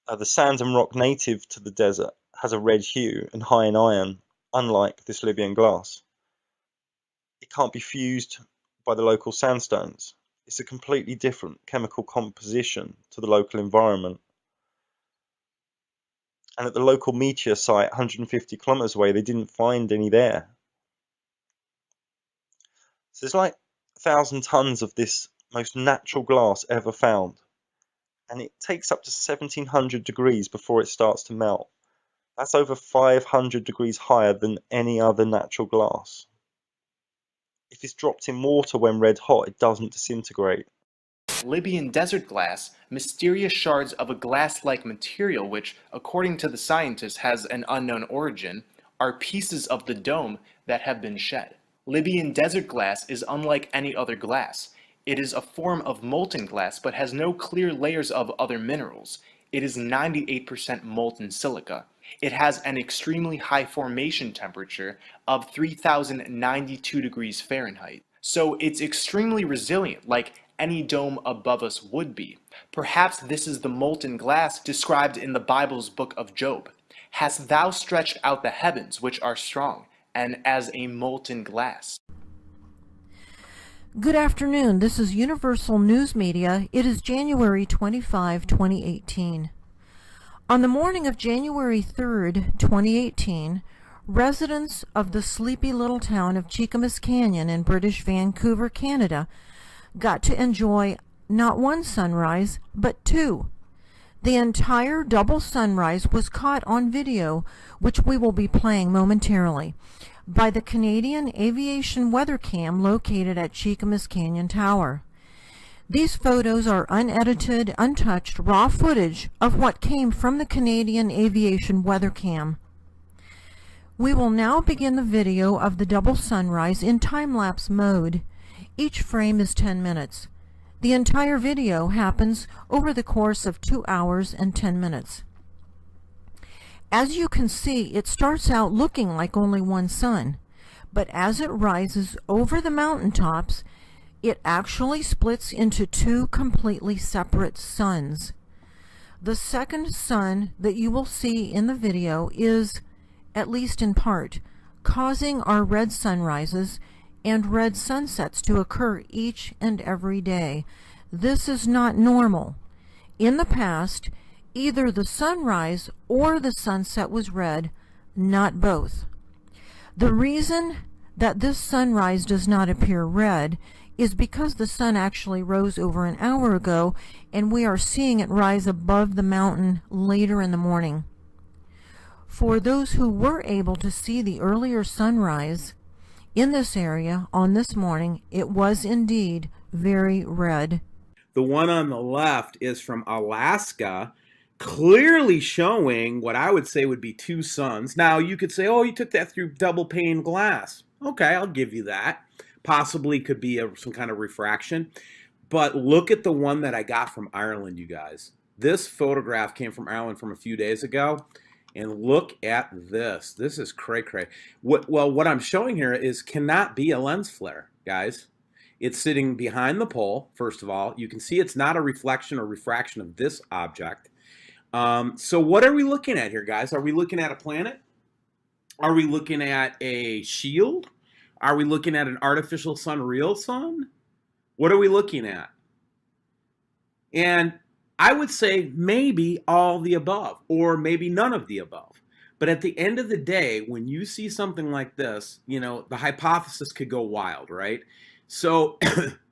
The sand and rock native to the desert has a red hue and high in iron, unlike this Libyan glass. It can't be fused by the local sandstones. It's a completely different chemical composition to the local environment. And at the local meteor site 150 kilometers away, they didn't find any there. So there's like 1,000 tons of this most natural glass ever found. And it takes up to 1700 degrees before it starts to melt. That's over 500 degrees higher than any other natural glass. If it's dropped in water when red hot, it doesn't disintegrate. Libyan desert glass, mysterious shards of a glass-like material which, according to the scientists, has an unknown origin, are pieces of the dome that have been shed. Libyan desert glass is unlike any other glass. It is a form of molten glass but has no clear layers of other minerals. It is 98% molten silica. It has an extremely high formation temperature of 3092 degrees Fahrenheit. So it's extremely resilient, like any dome above us would be. Perhaps this is the molten glass described in the Bible's book of Job. Hast thou stretched out the heavens, which are strong, and as a molten glass? Good afternoon. This is Universal News Media. It is January 25, 2018. On the morning of January 3rd, 2018, residents of the sleepy little town of Cheakamus Canyon in British Vancouver, Canada, got to enjoy not one sunrise, but two. The entire double sunrise was caught on video, which we will be playing momentarily, by the Canadian Aviation Weather Cam located at Cheakamus Canyon Tower. These photos are unedited, untouched, raw footage of what came from the Canadian Aviation Weather Cam. We will now begin the video of the double sunrise in time-lapse mode. Each frame is 10 minutes. The entire video happens over the course of 2 hours and 10 minutes. As you can see, it starts out looking like only one sun, but as it rises over the mountaintops, it actually splits into two completely separate suns. The second sun that you will see in the video is, at least in part, causing our red sunrises and red sunsets to occur each and every day. This is not normal. In the past, either the sunrise or the sunset was red, not both. The reason that this sunrise does not appear red is because the sun actually rose over an hour ago and we are seeing it rise above the mountain later in the morning. For those who were able to see the earlier sunrise in this area on this morning, it was indeed very red. The one on the left is from Alaska, clearly showing what I would say would be two suns. Now, you could say, oh, you took that through double pane glass. Okay, I'll give you that. Possibly could be some kind of refraction. But look at the one that I got from Ireland, you guys. This photograph came from Ireland from a few days ago. And look at this. This is cray-cray. What I'm showing here cannot be a lens flare, guys. It's sitting behind the pole, first of all. You can see it's not a reflection or refraction of this object. So what are we looking at here, guys? Are we looking at a planet? Are we looking at a shield? Are we looking at an artificial sun, real sun? What are we looking at? And I would say maybe all the above, or maybe none of the above. But at the end of the day, when you see something like this, you know, the hypothesis could go wild, right? So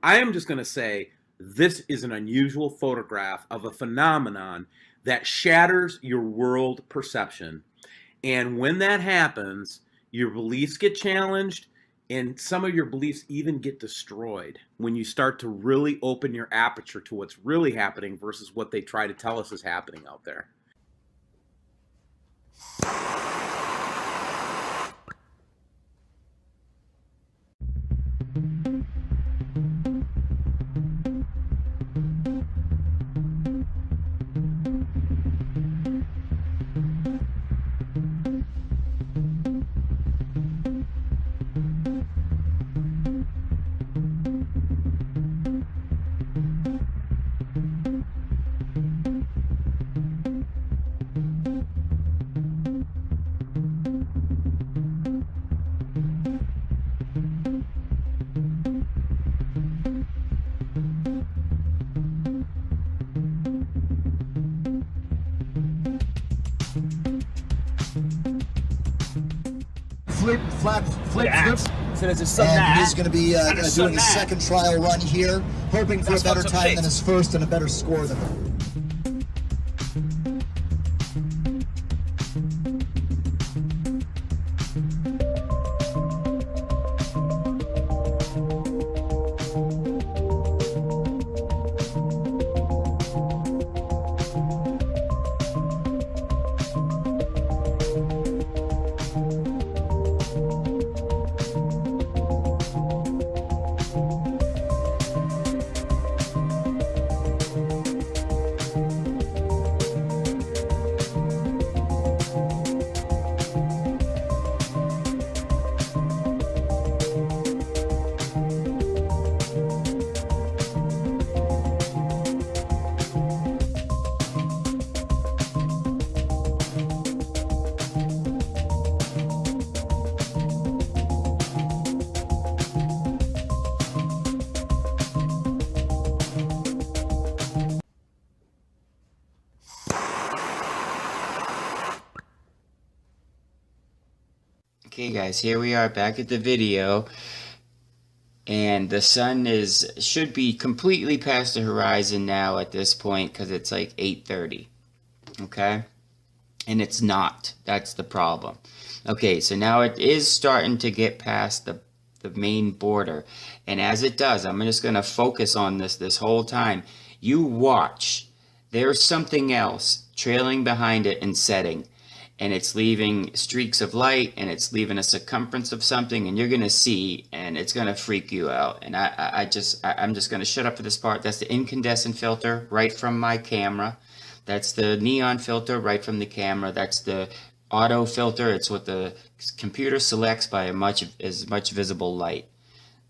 I am just going to say this is an unusual photograph of a phenomenon that shatters your world perception. And when that happens, your beliefs get challenged, and some of your beliefs even get destroyed when you start to really open your aperture to what's really happening versus what they try to tell us is happening out there. Flip. So there's a sun and there, he's going to be doing his second trial run here, hoping for a better time than his first and a better score than Okay guys, here we are back at the video, and the sun should be completely past the horizon now at this point because it's like 8:30. Okay, and it's not. That's the problem. Okay, so now it is starting to get past the main border, and as it does, I'm just going to focus on this whole time. You watch. There's something else trailing behind it and setting. And it's leaving streaks of light, and it's leaving a circumference of something, and you're going to see, and it's going to freak you out. And I'm just going to shut up for this part. That's the incandescent filter right from my camera. That's the neon filter right from the camera. That's the auto filter. It's what the computer selects by as much visible light.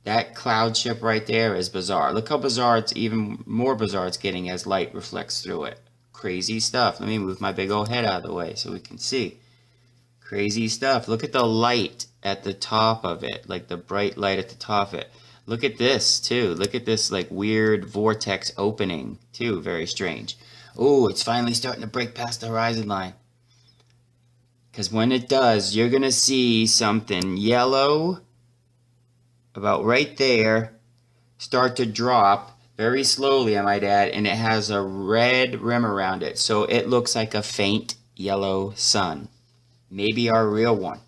That cloud ship right there is bizarre. Look how bizarre it's, even more bizarre it's getting as light reflects through it. Crazy stuff. Let me move my big old head out of the way so we can see. Crazy stuff. Look at the light at the top of it, like the bright light at the top of it. Look at this too. Look at this like weird vortex opening too. Very strange. Oh, it's finally starting to break past the horizon line. Because when it does, you're going to see something yellow about right there start to drop. Very slowly, I might add, and it has a red rim around it, so it looks like a faint yellow sun. Maybe our real one.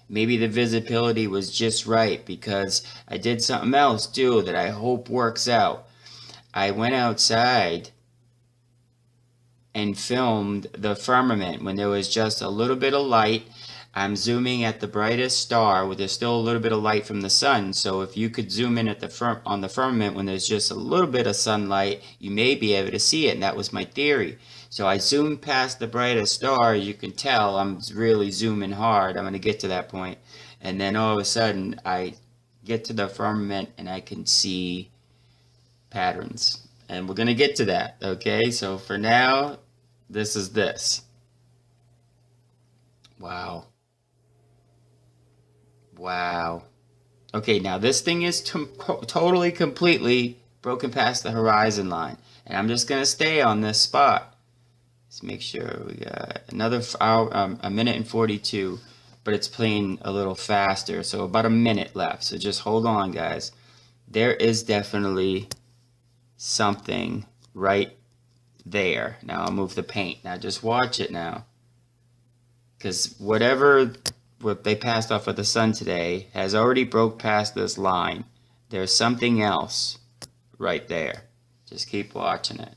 Maybe the visibility was just right, because I did something else too that I hope works out. I went outside and filmed the firmament when there was just a little bit of light. I'm zooming at the brightest star where there's still a little bit of light from the sun. So if you could zoom in at on the firmament when there's just a little bit of sunlight, you may be able to see it. And that was my theory. So I zoomed past the brightest star. You can tell I'm really zooming hard. I'm going to get to that point. And then all of a sudden I get to the firmament and I can see patterns. And we're going to get to that. Okay, so for now, this is this. Wow. Wow. Okay, now this thing is totally, completely broken past the horizon line. And I'm just going to stay on this spot. Let's make sure we got another hour, a minute and 42, but it's playing a little faster, so about a minute left. So just hold on, guys. There is definitely something right there. Now I'll move the paint. Now just watch it now, because what they passed off with the sun today has already broke past this line. There's something else right there. Just keep watching it.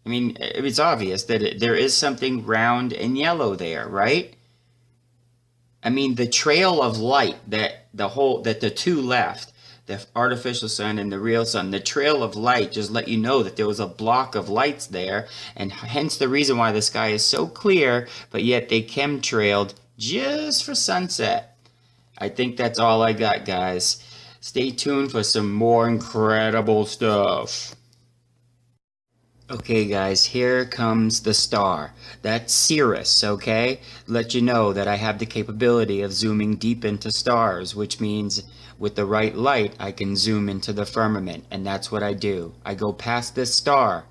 I mean, it's obvious that there is something round and yellow there, right? I mean, the trail of light that the two left, the artificial sun and the real sun, the trail of light just let you know that there was a block of lights there, and hence the reason why the sky is so clear, but yet they chemtrailed just for sunset. I think that's all I got, guys. Stay tuned for some more incredible stuff. Okay guys, here comes the star. That's Sirius, okay? Let you know that I have the capability of zooming deep into stars, which means with the right light I can zoom into the firmament, and that's what I do. I go past this star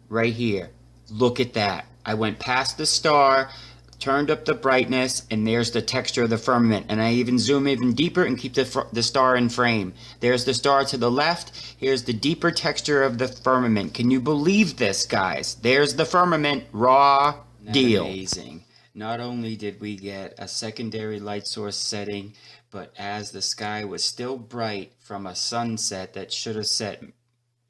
right here. Look at that. I went past the star, turned up the brightness, and there's the texture of the firmament. And I even zoom even deeper and keep the star in frame. There's the star to the left. Here's the deeper texture of the firmament. Can you believe this, guys? There's the firmament, raw deal. Amazing. Not only did we get a secondary light source setting, but as the sky was still bright from a sunset that should have set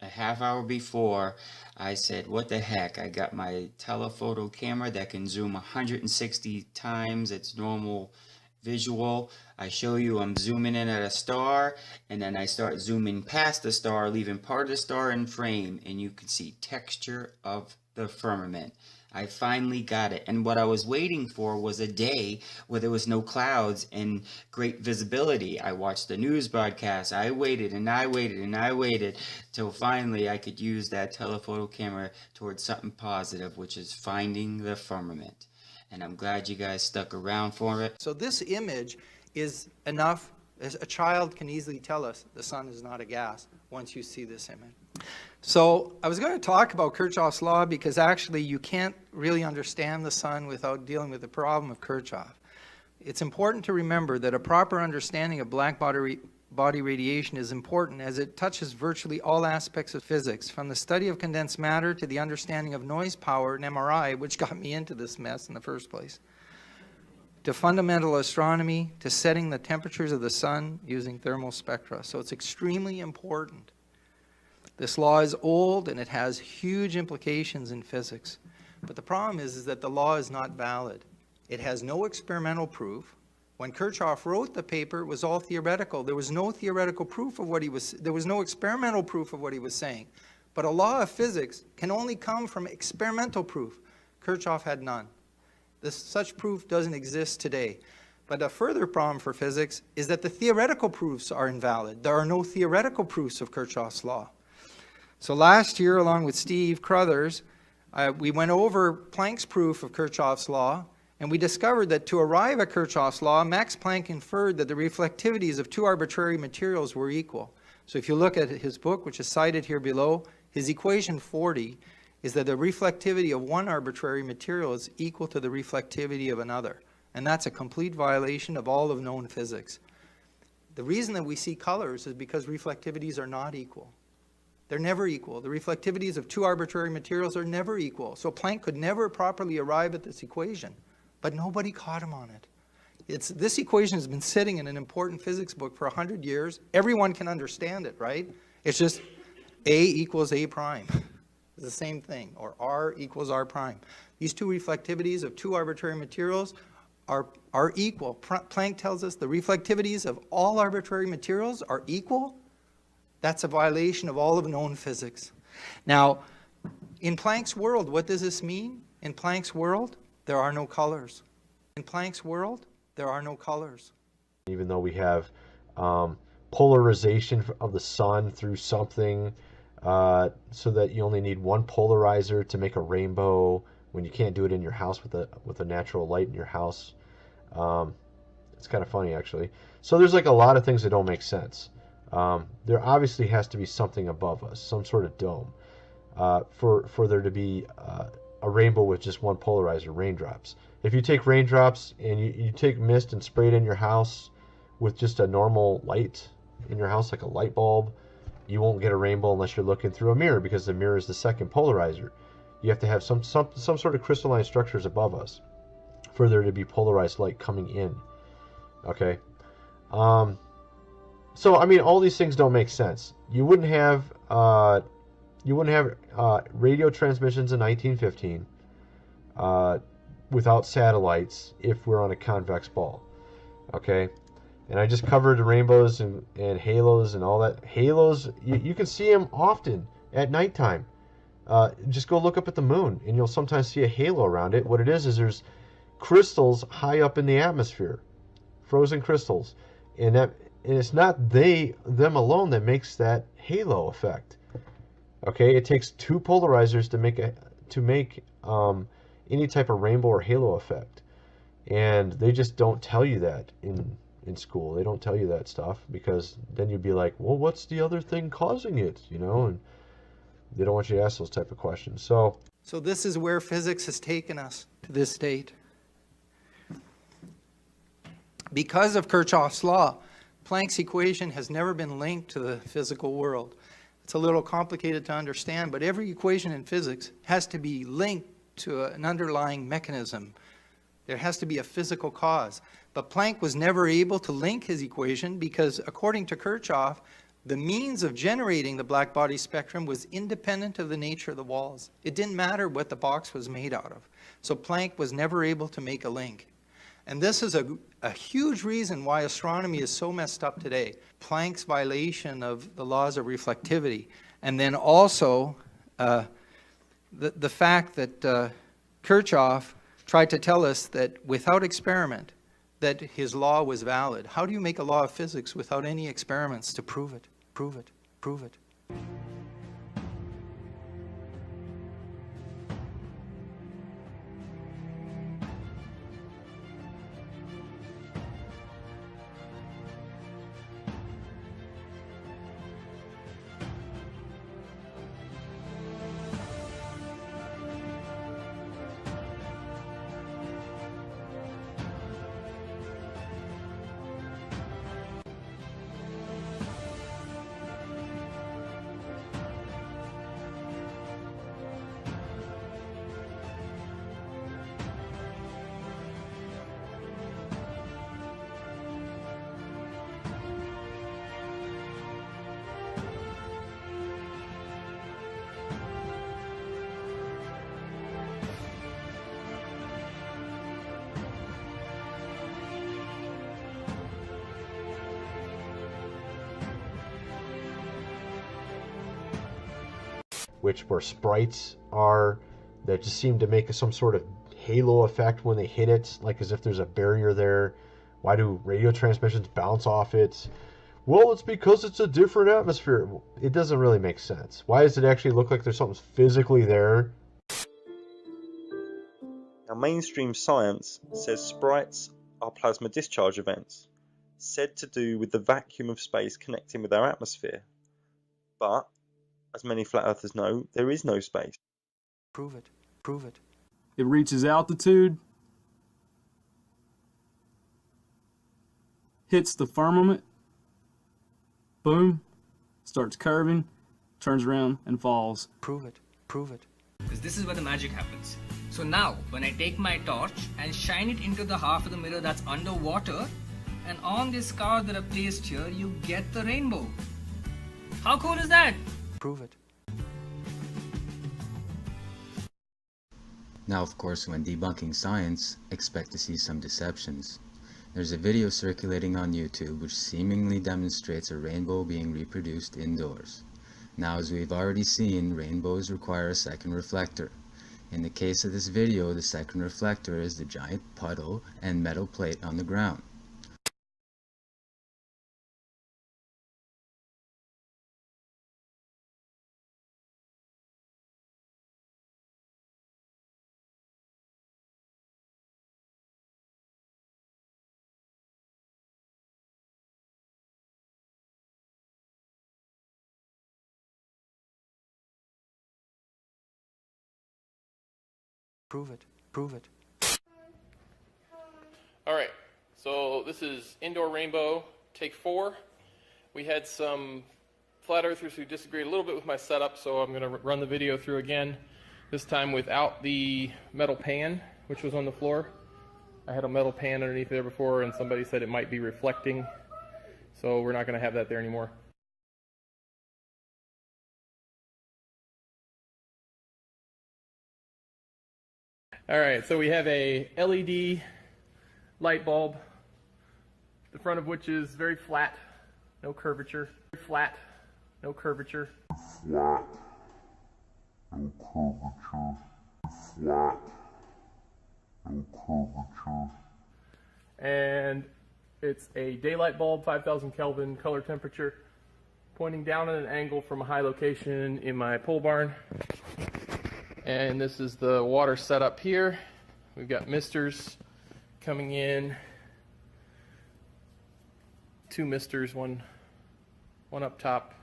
a half hour before, I said, what the heck? I got my telephoto camera that can zoom 160 times its normal visual. I show you I'm zooming in at a star, and then I start zooming past the star, leaving part of the star in frame, and you can see texture of the firmament. I finally got it, and what I was waiting for was a day where there was no clouds and great visibility. I watched the news broadcast. I waited and I waited and I waited till finally I could use that telephoto camera towards something positive, which is finding the firmament. And I'm glad you guys stuck around for it. So this image is enough, as a child can easily tell us the sun is not a gas once you see this image. So I was going to talk about Kirchhoff's law because actually you can't really understand the sun without dealing with the problem of Kirchhoff. It's important to remember that a proper understanding of black body radiation is important as it touches virtually all aspects of physics, from the study of condensed matter to the understanding of noise power and MRI, which got me into this mess in the first place, to fundamental astronomy, to setting the temperatures of the sun using thermal spectra. So it's extremely important. This law is old and it has huge implications in physics. But the problem is that the law is not valid. It has no experimental proof. When Kirchhoff wrote the paper, it was all theoretical. There was no theoretical proof of what he was, there was no experimental proof of what he was saying. But a law of physics can only come from experimental proof. Kirchhoff had none. Such proof doesn't exist today. But a further problem for physics is that the theoretical proofs are invalid. There are no theoretical proofs of Kirchhoff's law. So last year, along with Steve Crothers, we went over Planck's proof of Kirchhoff's law, and we discovered that to arrive at Kirchhoff's law, Max Planck inferred that the reflectivities of two arbitrary materials were equal. So if you look at his book, which is cited here below, his equation 40 is that the reflectivity of one arbitrary material is equal to the reflectivity of another. And that's a complete violation of all of known physics. The reason that we see colors is because reflectivities are not equal. They're never equal. The reflectivities of two arbitrary materials are never equal. So Planck could never properly arrive at this equation, but nobody caught him on it. This equation has been sitting in an important physics book for 100 years. Everyone can understand it, right? It's just A equals A prime. It's the same thing, or R equals R prime. These two reflectivities of two arbitrary materials are equal. Planck tells us the reflectivities of all arbitrary materials are equal. That's a violation of all of known physics. Now, in Planck's world, what does this mean? In Planck's world, there are no colors. In Planck's world, there are no colors. Even though we have polarization of the sun through something, so that you only need one polarizer to make a rainbow when you can't do it in your house with a natural light in your house. It's kind of funny, actually. So there's like a lot of things that don't make sense. There obviously has to be something above us, some sort of dome, for there to be a rainbow with just one polarizer, raindrops. If you take raindrops and you take mist and spray it in your house with just a normal light in your house, like a light bulb, you won't get a rainbow unless you're looking through a mirror, because the mirror is the second polarizer. You have to have some sort of crystalline structures above us for there to be polarized light coming in. Okay. So I mean, all these things don't make sense. You wouldn't have radio transmissions in 1915 without satellites if we're on a convex ball. Okay. And I just covered the rainbows and halos and all that. Halos, you can see them often at nighttime. Just go look up at the moon, and you'll sometimes see a halo around it. What it is there's crystals high up in the atmosphere, frozen crystals, and it's not them alone that makes that halo effect. Okay, it takes two polarizers to make any type of rainbow or halo effect, and they just don't tell you that in school. They don't tell you that stuff, because then you'd be like, well, what's the other thing causing it? And they don't want you to ask those type of questions. So this is where physics has taken us to this date. Because of Kirchhoff's law, Planck's equation has never been linked to the physical world. It's a little complicated to understand, but every equation in physics has to be linked to an underlying mechanism. There has to be a physical cause. But Planck was never able to link his equation because, according to Kirchhoff, the means of generating the black body spectrum was independent of the nature of the walls. It didn't matter what the box was made out of. So Planck was never able to make a link. And this is a huge reason why astronomy is so messed up today. Planck's violation of the laws of reflectivity. And then also the fact that Kirchhoff tried to tell us that without experiment, that his law was valid. How do you make a law of physics without any experiments to prove it, prove it, prove it? where sprites are that just seem to make some sort of halo effect when they hit it, like as if there's a barrier there. Why do radio transmissions bounce off it? Well, it's because it's a different atmosphere. It doesn't really make sense. Why does it actually look like there's something physically there? Now, mainstream science says sprites are plasma discharge events, said to do with the vacuum of space connecting with our atmosphere. But, as many flat earthers know, there is no space. Prove it. Prove it. It reaches altitude, hits the firmament, boom, starts curving, turns around and falls. Prove it. Prove it. Because this is where the magic happens. So now, when I take my torch and shine it into the half of the mirror that's underwater, and on this card that I've placed here, you get the rainbow. How cool is that? Prove it. Now, of course, when debunking science, expect to see some deceptions. There's a video circulating on YouTube which seemingly demonstrates a rainbow being reproduced indoors. Now, as we've already seen, rainbows require a second reflector. In the case of this video, the second reflector is the giant puddle and metal plate on the ground. Prove it. Prove it. All right, so this is Indoor Rainbow, take 4. We had some flat earthers who disagreed a little bit with my setup, so I'm going to run the video through again, this time without the metal pan, which was on the floor. I had a metal pan underneath there before, and somebody said it might be reflecting, so we're not going to have that there anymore. All right, so we have a LED light bulb, the front of which is very flat, no curvature. Flat, no curvature. Flat, no curvature. Flat, no curvature. And it's a daylight bulb, 5,000 Kelvin color temperature, pointing down at an angle from a high location in my pole barn. And this is the water setup here. We've got misters coming in, 2 misters, one up top,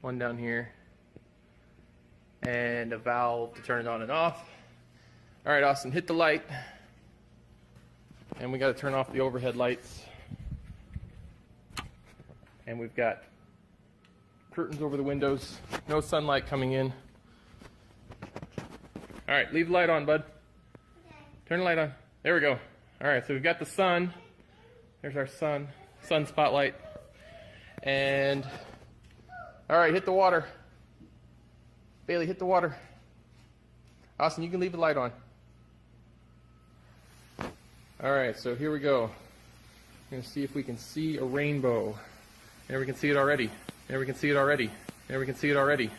one down here, and a valve to turn it on and off. All right, Austin, hit the light. And we got to turn off the overhead lights. And we've got curtains over the windows, no sunlight coming in. All right, leave the light on, bud. Turn the light on. There we go. All right, so we've got the sun. There's our sun spotlight. And, all right, hit the water. Bailey, hit the water. Austin, you can leave the light on. All right, so here we go. We're going to see if we can see a rainbow. There we can see it already. There we can see it already. There we can see it already.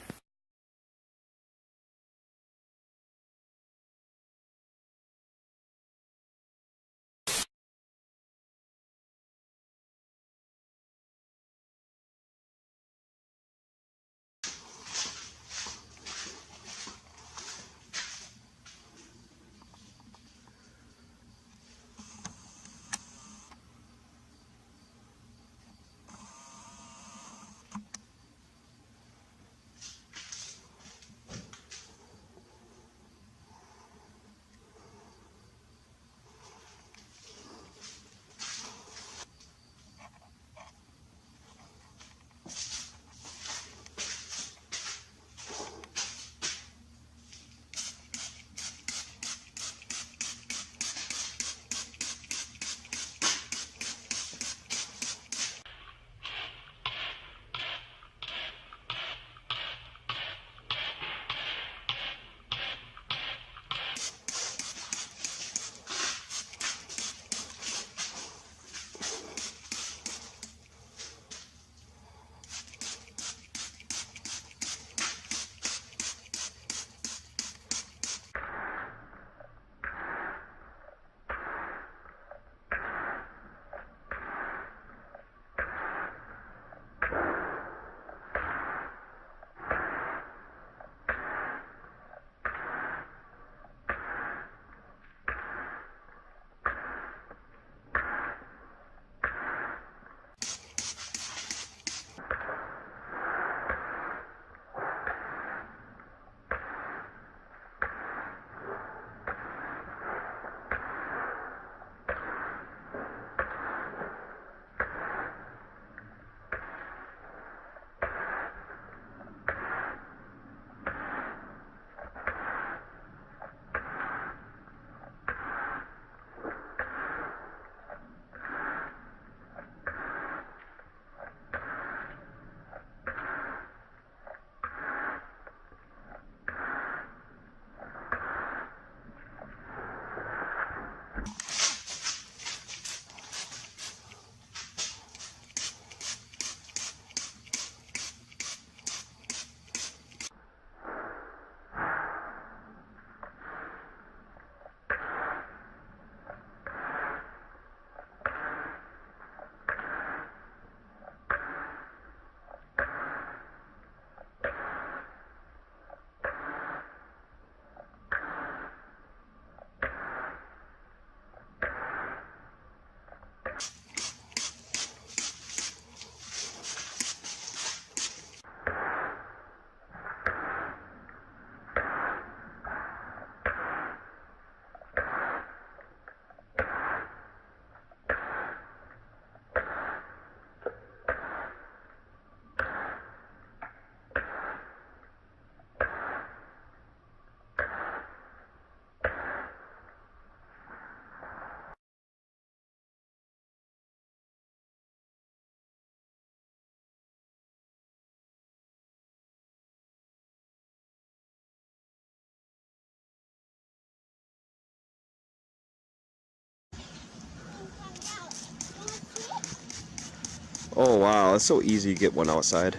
Oh wow, it's so easy to get one outside.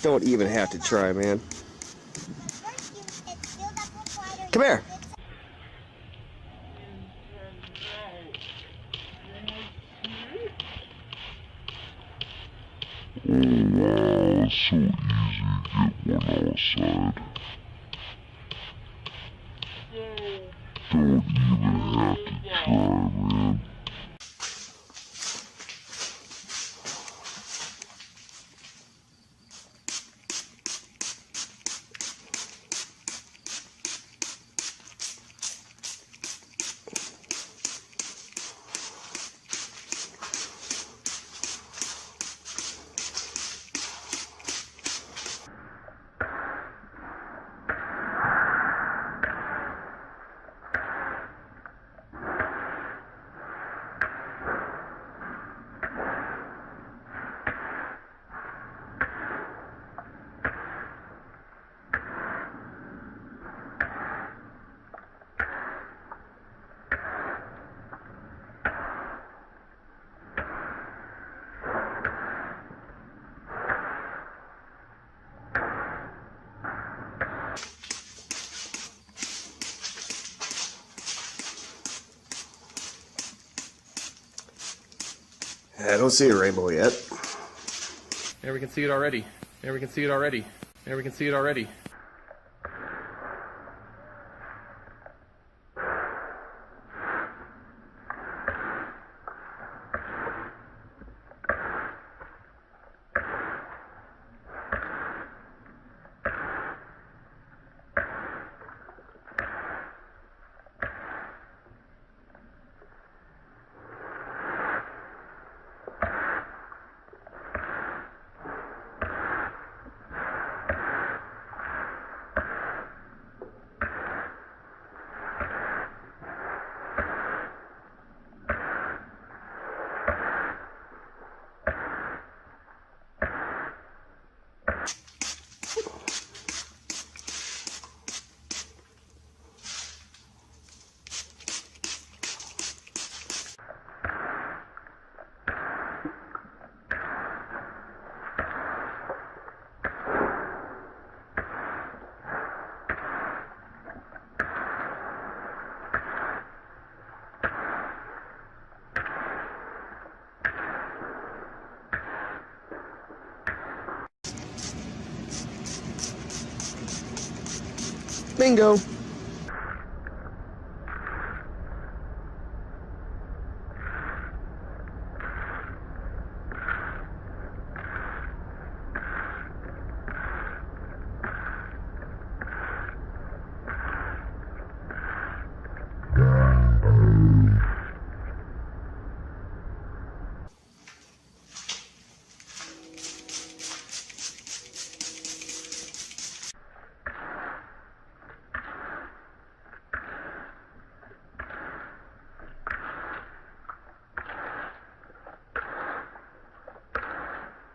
Don't even have to try, man. Come here. Oh wow, it's so easy to get one outside. Don't even have to try, man. I don't see a rainbow yet. There we can see it already. There we can see it already. There we can see it already. Bingo.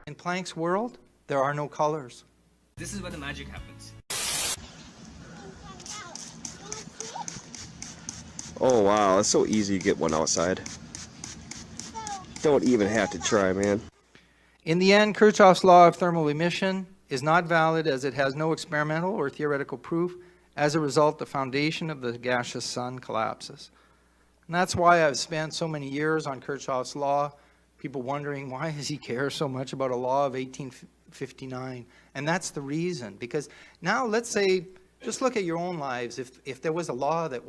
In Planck's world, there are no colors. This is where the magic happens. Oh wow, it's so easy to get one outside. Don't even have to try, man. In the end, Kirchhoff's law of thermal emission is not valid as it has no experimental or theoretical proof. As a result, the foundation of the gaseous sun collapses. And that's why I've spent so many years on Kirchhoff's law, people wondering, why does he care so much about a law of 1859? And that's the reason, because now let's say, just look at your own lives. If there was a law that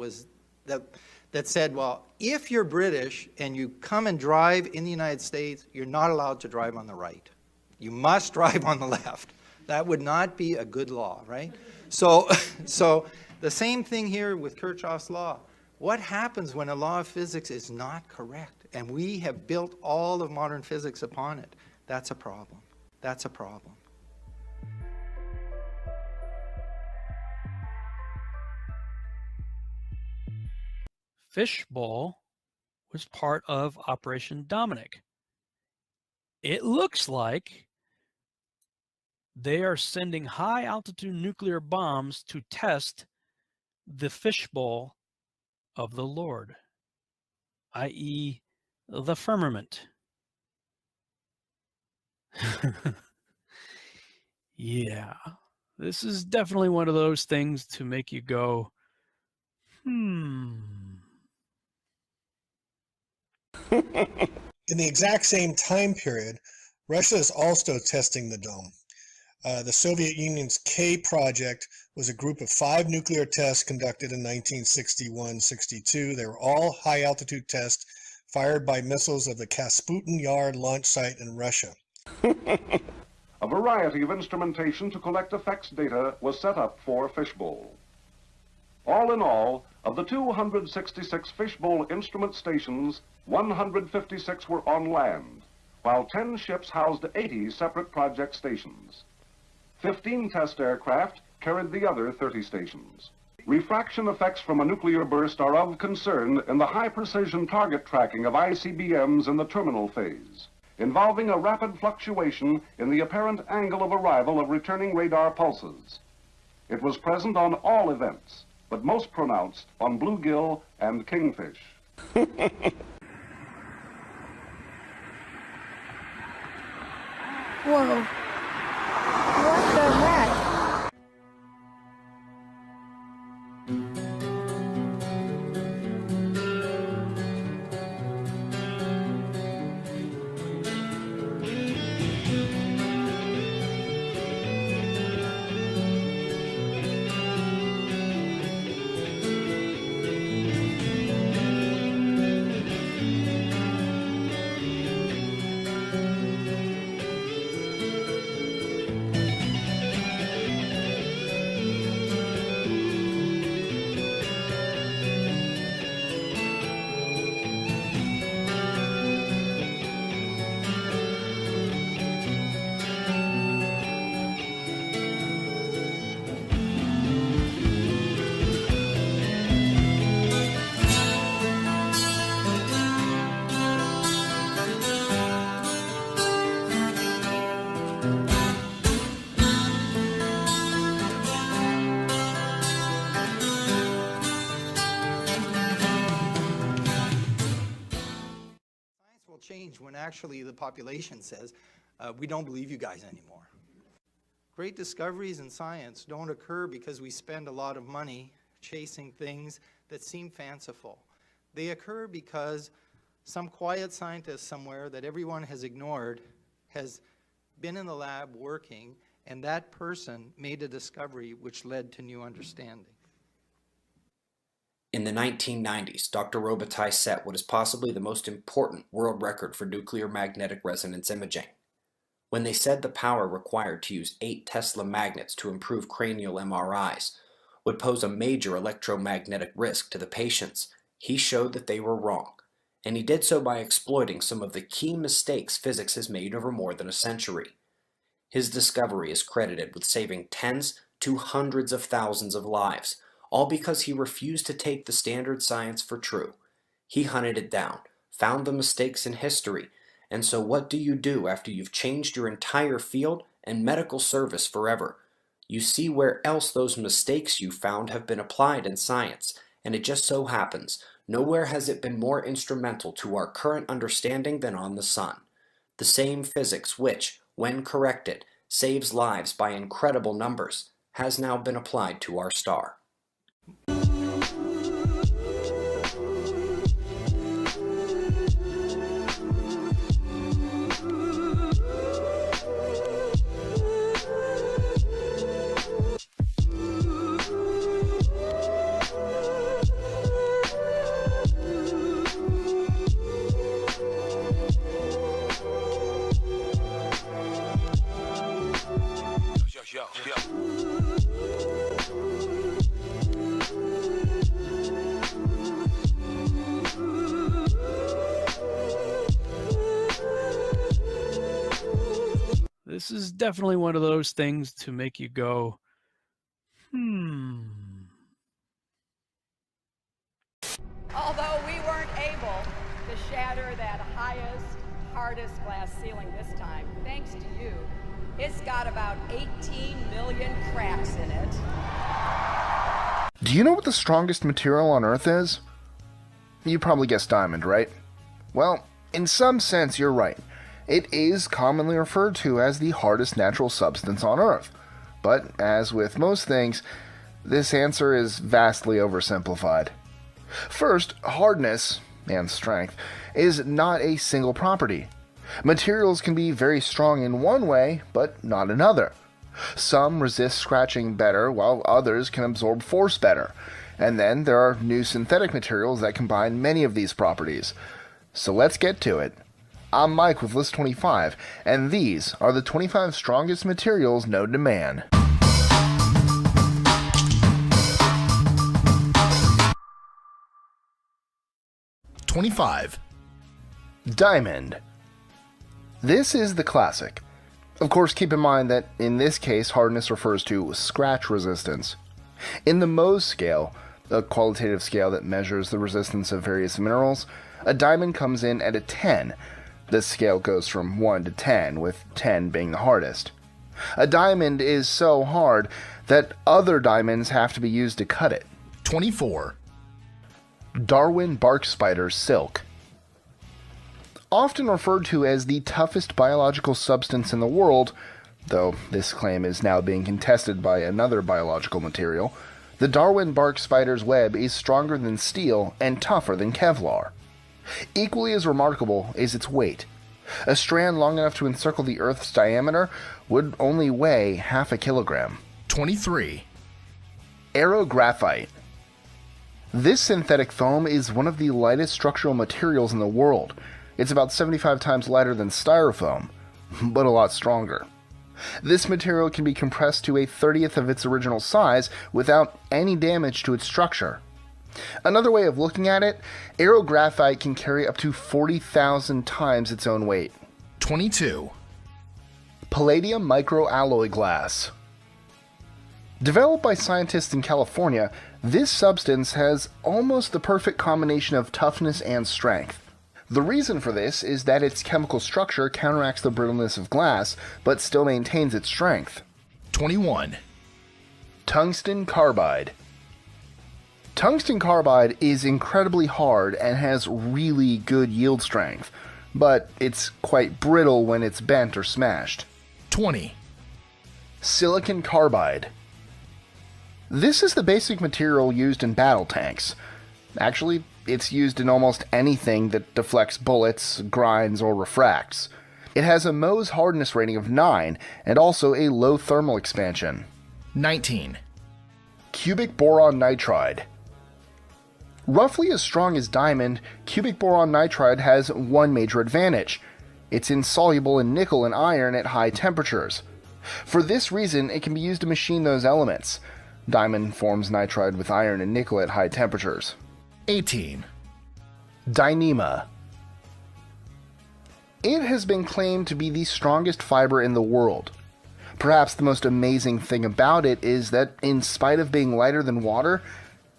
said, well, if you're British and you come and drive in the United States, you're not allowed to drive on the right. You must drive on the left. That would not be a good law, right? So the same thing here with Kirchhoff's law. What happens when a law of physics is not correct? And we have built all of modern physics upon it. That's a problem. That's a problem. Fishbowl was part of Operation Dominic. It looks like they are sending high altitude nuclear bombs to test the fishbowl of the Lord, i.e. the firmament. Yeah, this is definitely one of those things to make you go, In the exact same time period, Russia is also testing the dome. The Soviet Union's K project was a group of 5 nuclear tests conducted in 1961-62. They were all high-altitude tests fired by missiles of the Kasputin Yar launch site in Russia. A variety of instrumentation to collect effects data was set up for Fishbowl. All in all, of the 266 Fishbowl instrument stations, 156 were on land, while 10 ships housed 80 separate project stations. 15 test aircraft carried the other 30 stations. Refraction effects from a nuclear burst are of concern in the high-precision target tracking of ICBMs in the terminal phase, involving a rapid fluctuation in the apparent angle of arrival of returning radar pulses. It was present on all events, but most pronounced on bluegill and kingfish. Whoa. What the heck? Change when actually the population says, we don't believe you guys anymore. Great discoveries in science don't occur because we spend a lot of money chasing things that seem fanciful. They occur because some quiet scientist somewhere that everyone has ignored has been in the lab working, and that person made a discovery which led to new understanding. In the 1990s, Dr. Robitaille set what is possibly the most important world record for nuclear magnetic resonance imaging. When they said the power required to use 8 Tesla magnets to improve cranial MRIs would pose a major electromagnetic risk to the patients, he showed that they were wrong, and he did so by exploiting some of the key mistakes physics has made over more than a century. His discovery is credited with saving tens to hundreds of thousands of lives, all because he refused to take the standard science for true. He hunted it down, found the mistakes in history, and so what do you do after you've changed your entire field and medical service forever? You see where else those mistakes you found have been applied in science, and it just so happens, nowhere has it been more instrumental to our current understanding than on the sun. The same physics which, when corrected, saves lives by incredible numbers, has now been applied to our star. This is definitely one of those things to make you go, Although we weren't able to shatter that highest, hardest glass ceiling this time, thanks to you, it's got about 18 million cracks in it. Do you know what the strongest material on Earth is? You probably guessed diamond, right? Well, in some sense, you're right. It is commonly referred to as the hardest natural substance on Earth, but as with most things, this answer is vastly oversimplified. First, hardness, and strength, is not a single property. Materials can be very strong in one way, but not another. Some resist scratching better, while others can absorb force better. And then there are new synthetic materials that combine many of these properties. So let's get to it. I'm Mike with List 25, and these are the 25 strongest materials known to man. Diamond. This is the classic. Of course, keep in mind that in this case, hardness refers to scratch resistance. In the Mohs scale, a qualitative scale that measures the resistance of various minerals, a diamond comes in at a 10. This scale goes from 1 to 10, with 10 being the hardest. A diamond is so hard that other diamonds have to be used to cut it. 24. Darwin bark spider silk. Often referred to as the toughest biological substance in the world, though this claim is now being contested by another biological material, the Darwin bark spider's web is stronger than steel and tougher than Kevlar. Equally as remarkable is its weight. A strand long enough to encircle the Earth's diameter would only weigh half a kilogram. 23. Aerographite. This synthetic foam is one of the lightest structural materials in the world. It's about 75 times lighter than styrofoam, but a lot stronger. This material can be compressed to a 30th of its original size without any damage to its structure. Another way of looking at it, aerographite can carry up to 40,000 times its own weight. 22. Palladium microalloy glass. Developed by scientists in California, this substance has almost the perfect combination of toughness and strength. The reason for this is that its chemical structure counteracts the brittleness of glass, but still maintains its strength. 21. Tungsten carbide. Tungsten carbide is incredibly hard and has really good yield strength, but it's quite brittle when it's bent or smashed. 20. Silicon carbide. This is the basic material used in battle tanks. Actually, it's used in almost anything that deflects bullets, grinds, or refracts. It has a Mohs hardness rating of 9 and also a low thermal expansion. 19. Cubic boron nitride. Roughly as strong as diamond, cubic boron nitride has one major advantage. It's insoluble in nickel and iron at high temperatures. For this reason, it can be used to machine those elements. Diamond forms nitride with iron and nickel at high temperatures. 18. Dyneema. It has been claimed to be the strongest fiber in the world. Perhaps the most amazing thing about it is that, in spite of being lighter than water,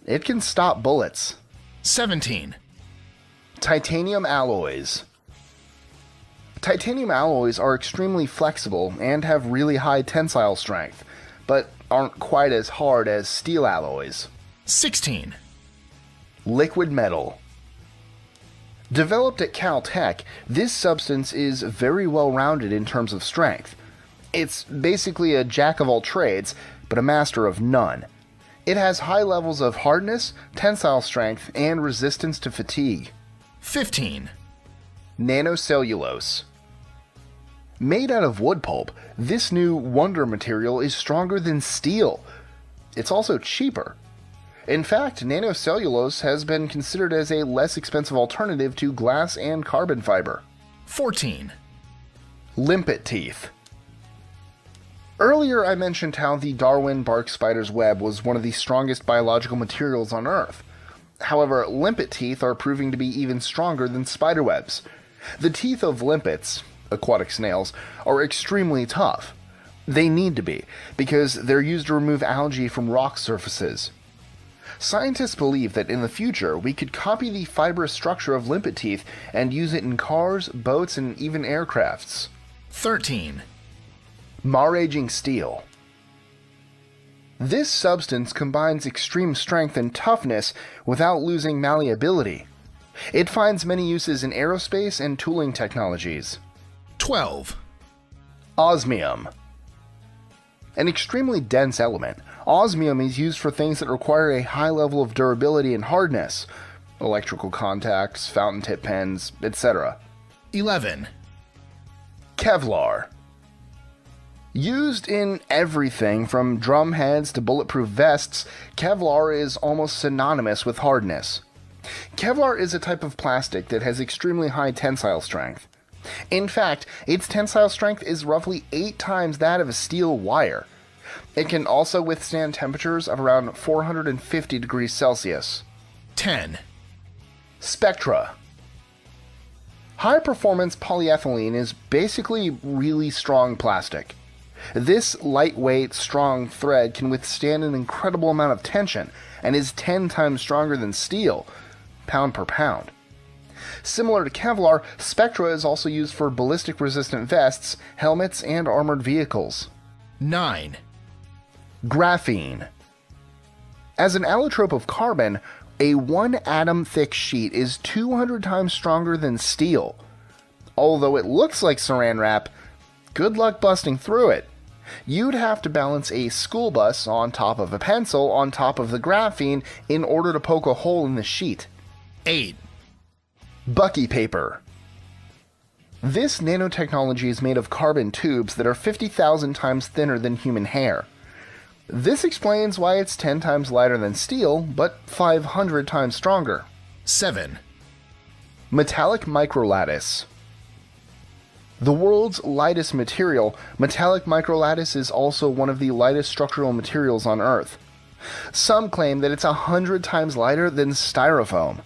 it can stop bullets. 17. Titanium alloys. Titanium alloys are extremely flexible and have really high tensile strength, but aren't quite as hard as steel alloys. 16. Liquid metal. Developed at Caltech, this substance is very well rounded in terms of strength. It's basically a jack of all trades, but a master of none. It has high levels of hardness, tensile strength, and resistance to fatigue. 15. Nanocellulose. Made out of wood pulp, this new wonder material is stronger than steel. It's also cheaper. In fact, nanocellulose has been considered as a less expensive alternative to glass and carbon fiber. 14. Limpet teeth. Earlier I mentioned how the Darwin bark spider's web was one of the strongest biological materials on Earth. However, limpet teeth are proving to be even stronger than spider webs. The teeth of limpets, aquatic snails, are extremely tough. They need to be, because they're used to remove algae from rock surfaces. Scientists believe that in the future we could copy the fibrous structure of limpet teeth and use it in cars, boats, and even aircrafts. 13. Maraging steel. This substance combines extreme strength and toughness without losing malleability. It finds many uses in aerospace and tooling technologies. 12. Osmium. An extremely dense element, osmium is used for things that require a high level of durability and hardness. Electrical contacts, fountain tip pens, etc. 11. Kevlar. Used in everything from drum heads to bulletproof vests, Kevlar is almost synonymous with hardness. Kevlar is a type of plastic that has extremely high tensile strength. In fact, its tensile strength is roughly 8 times that of a steel wire. It can also withstand temperatures of around 450 degrees Celsius. 10. Spectra. High-performance polyethylene is basically really strong plastic. This lightweight, strong thread can withstand an incredible amount of tension and is 10 times stronger than steel, pound per pound. Similar to Kevlar, Spectra is also used for ballistic-resistant vests, helmets, and armored vehicles. 9. Graphene. As an allotrope of carbon, a 1-atom thick sheet is 200 times stronger than steel. Although it looks like saran wrap, good luck busting through it. You'd have to balance a school bus on top of a pencil on top of the graphene in order to poke a hole in the sheet. 8. Bucky paper. This nanotechnology is made of carbon tubes that are 50,000 times thinner than human hair. This explains why it's 10 times lighter than steel, but 500 times stronger. 7. Metallic microlattice. The world's lightest material, metallic microlattice is also one of the lightest structural materials on Earth. Some claim that it's 100 times lighter than styrofoam.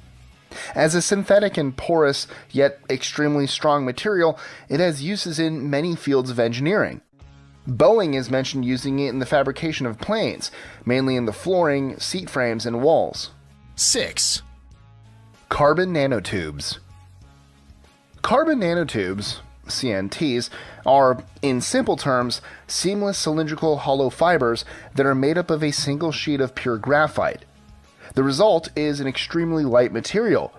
As a synthetic and porous, yet extremely strong material, it has uses in many fields of engineering. Boeing is mentioned using it in the fabrication of planes, mainly in the flooring, seat frames, and walls. 6. Carbon nanotubes. Carbon nanotubes, CNTs, are, in simple terms, seamless cylindrical hollow fibers that are made up of a single sheet of pure graphite. The result is an extremely light material.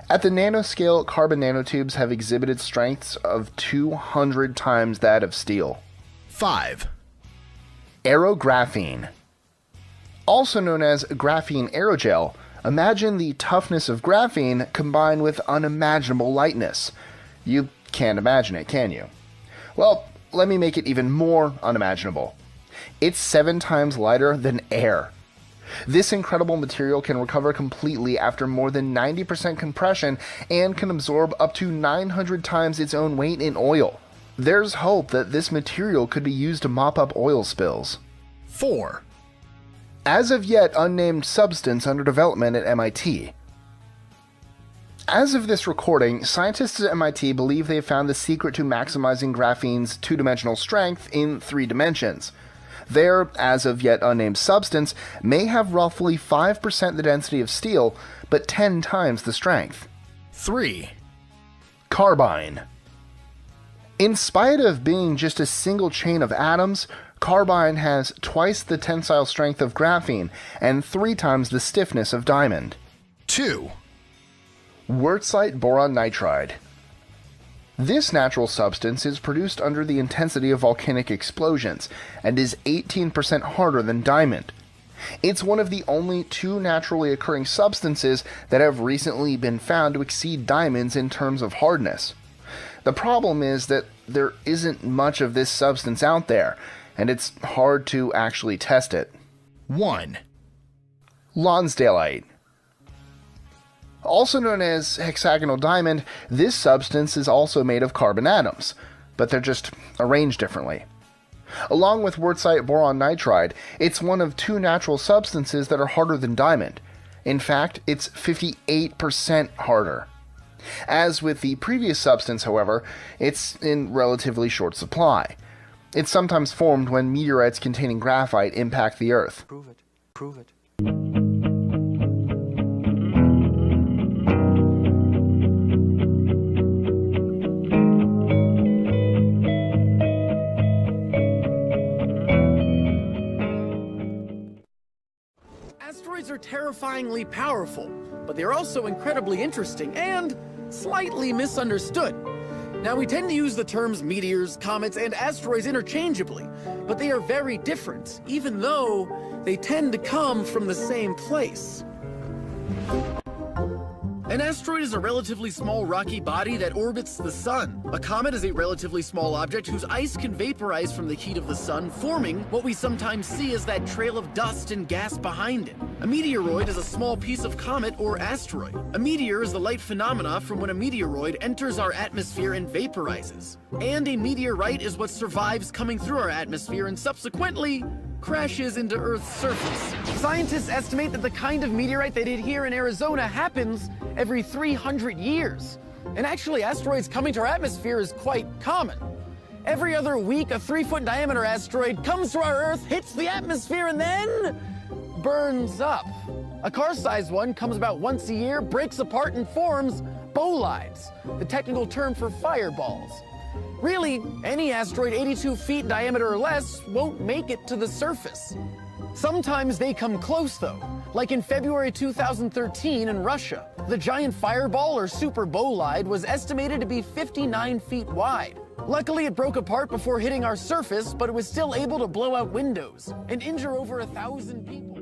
At the nanoscale, carbon nanotubes have exhibited strengths of 200 times that of steel. 5. Aerographene. Also known as graphene aerogel, imagine the toughness of graphene combined with unimaginable lightness. You can't imagine it, can you? Well, let me make it even more unimaginable. It's 7 times lighter than air. This incredible material can recover completely after more than 90% compression and can absorb up to 900 times its own weight in oil. There's hope that this material could be used to mop up oil spills. 4. As of yet unnamed substance under development at MIT. As of this recording, scientists at MIT believe they have found the secret to maximizing graphene's 2-dimensional strength in 3 dimensions. Their, as of yet unnamed substance, may have roughly 5% the density of steel, but 10 times the strength. 3. Carbine. In spite of being just a single chain of atoms, carbine has twice the tensile strength of graphene and 3 times the stiffness of diamond. 2. Wurtzite boron nitride. This natural substance is produced under the intensity of volcanic explosions and is 18% harder than diamond. It's one of the only 2 naturally occurring substances that have recently been found to exceed diamonds in terms of hardness. The problem is that there isn't much of this substance out there, and it's hard to actually test it. 1. Lonsdaleite. Also known as hexagonal diamond, this substance is also made of carbon atoms, but they're just arranged differently. Along with wurtzite boron nitride, it's one of 2 natural substances that are harder than diamond. In fact, it's 58% harder. As with the previous substance, however, it's in relatively short supply. It's sometimes formed when meteorites containing graphite impact the Earth. Prove it. Prove it. Asteroids are terrifyingly powerful, but they're also incredibly interesting and slightly misunderstood. Now, we tend to use the terms meteors, comets, and asteroids interchangeably, but they are very different, even though they tend to come from the same place. An asteroid is a relatively small rocky body that orbits the sun. A comet is a relatively small object whose ice can vaporize from the heat of the sun, forming what we sometimes see as that trail of dust and gas behind it. A meteoroid is a small piece of comet or asteroid. A meteor is the light phenomena from when a meteoroid enters our atmosphere and vaporizes. And a meteorite is what survives coming through our atmosphere and subsequently crashes into Earth's surface. Scientists estimate that the kind of meteorite they did here in Arizona happens every 300 years. And actually, asteroids coming to our atmosphere is quite common. Every other week, a 3-foot diameter asteroid comes to our Earth, hits the atmosphere, and then burns up. A car-sized one comes about once a year, breaks apart, and forms bolides, the technical term for fireballs. Really, any asteroid 82 feet in diameter or less won't make it to the surface. Sometimes they come close, though, like in February 2013 in Russia. The giant fireball, or super bolide, was estimated to be 59 feet wide. Luckily, it broke apart before hitting our surface, but it was still able to blow out windows and injure over 1,000 people.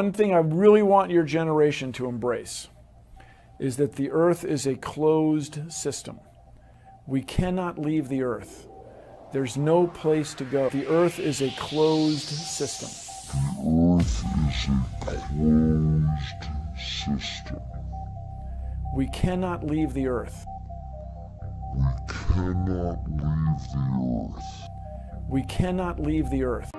One thing I really want your generation to embrace is that the Earth is a closed system. We cannot leave the Earth. There's no place to go. The Earth is a closed system. The Earth is a closed system. We cannot leave the Earth. We cannot leave the Earth. We cannot leave the Earth.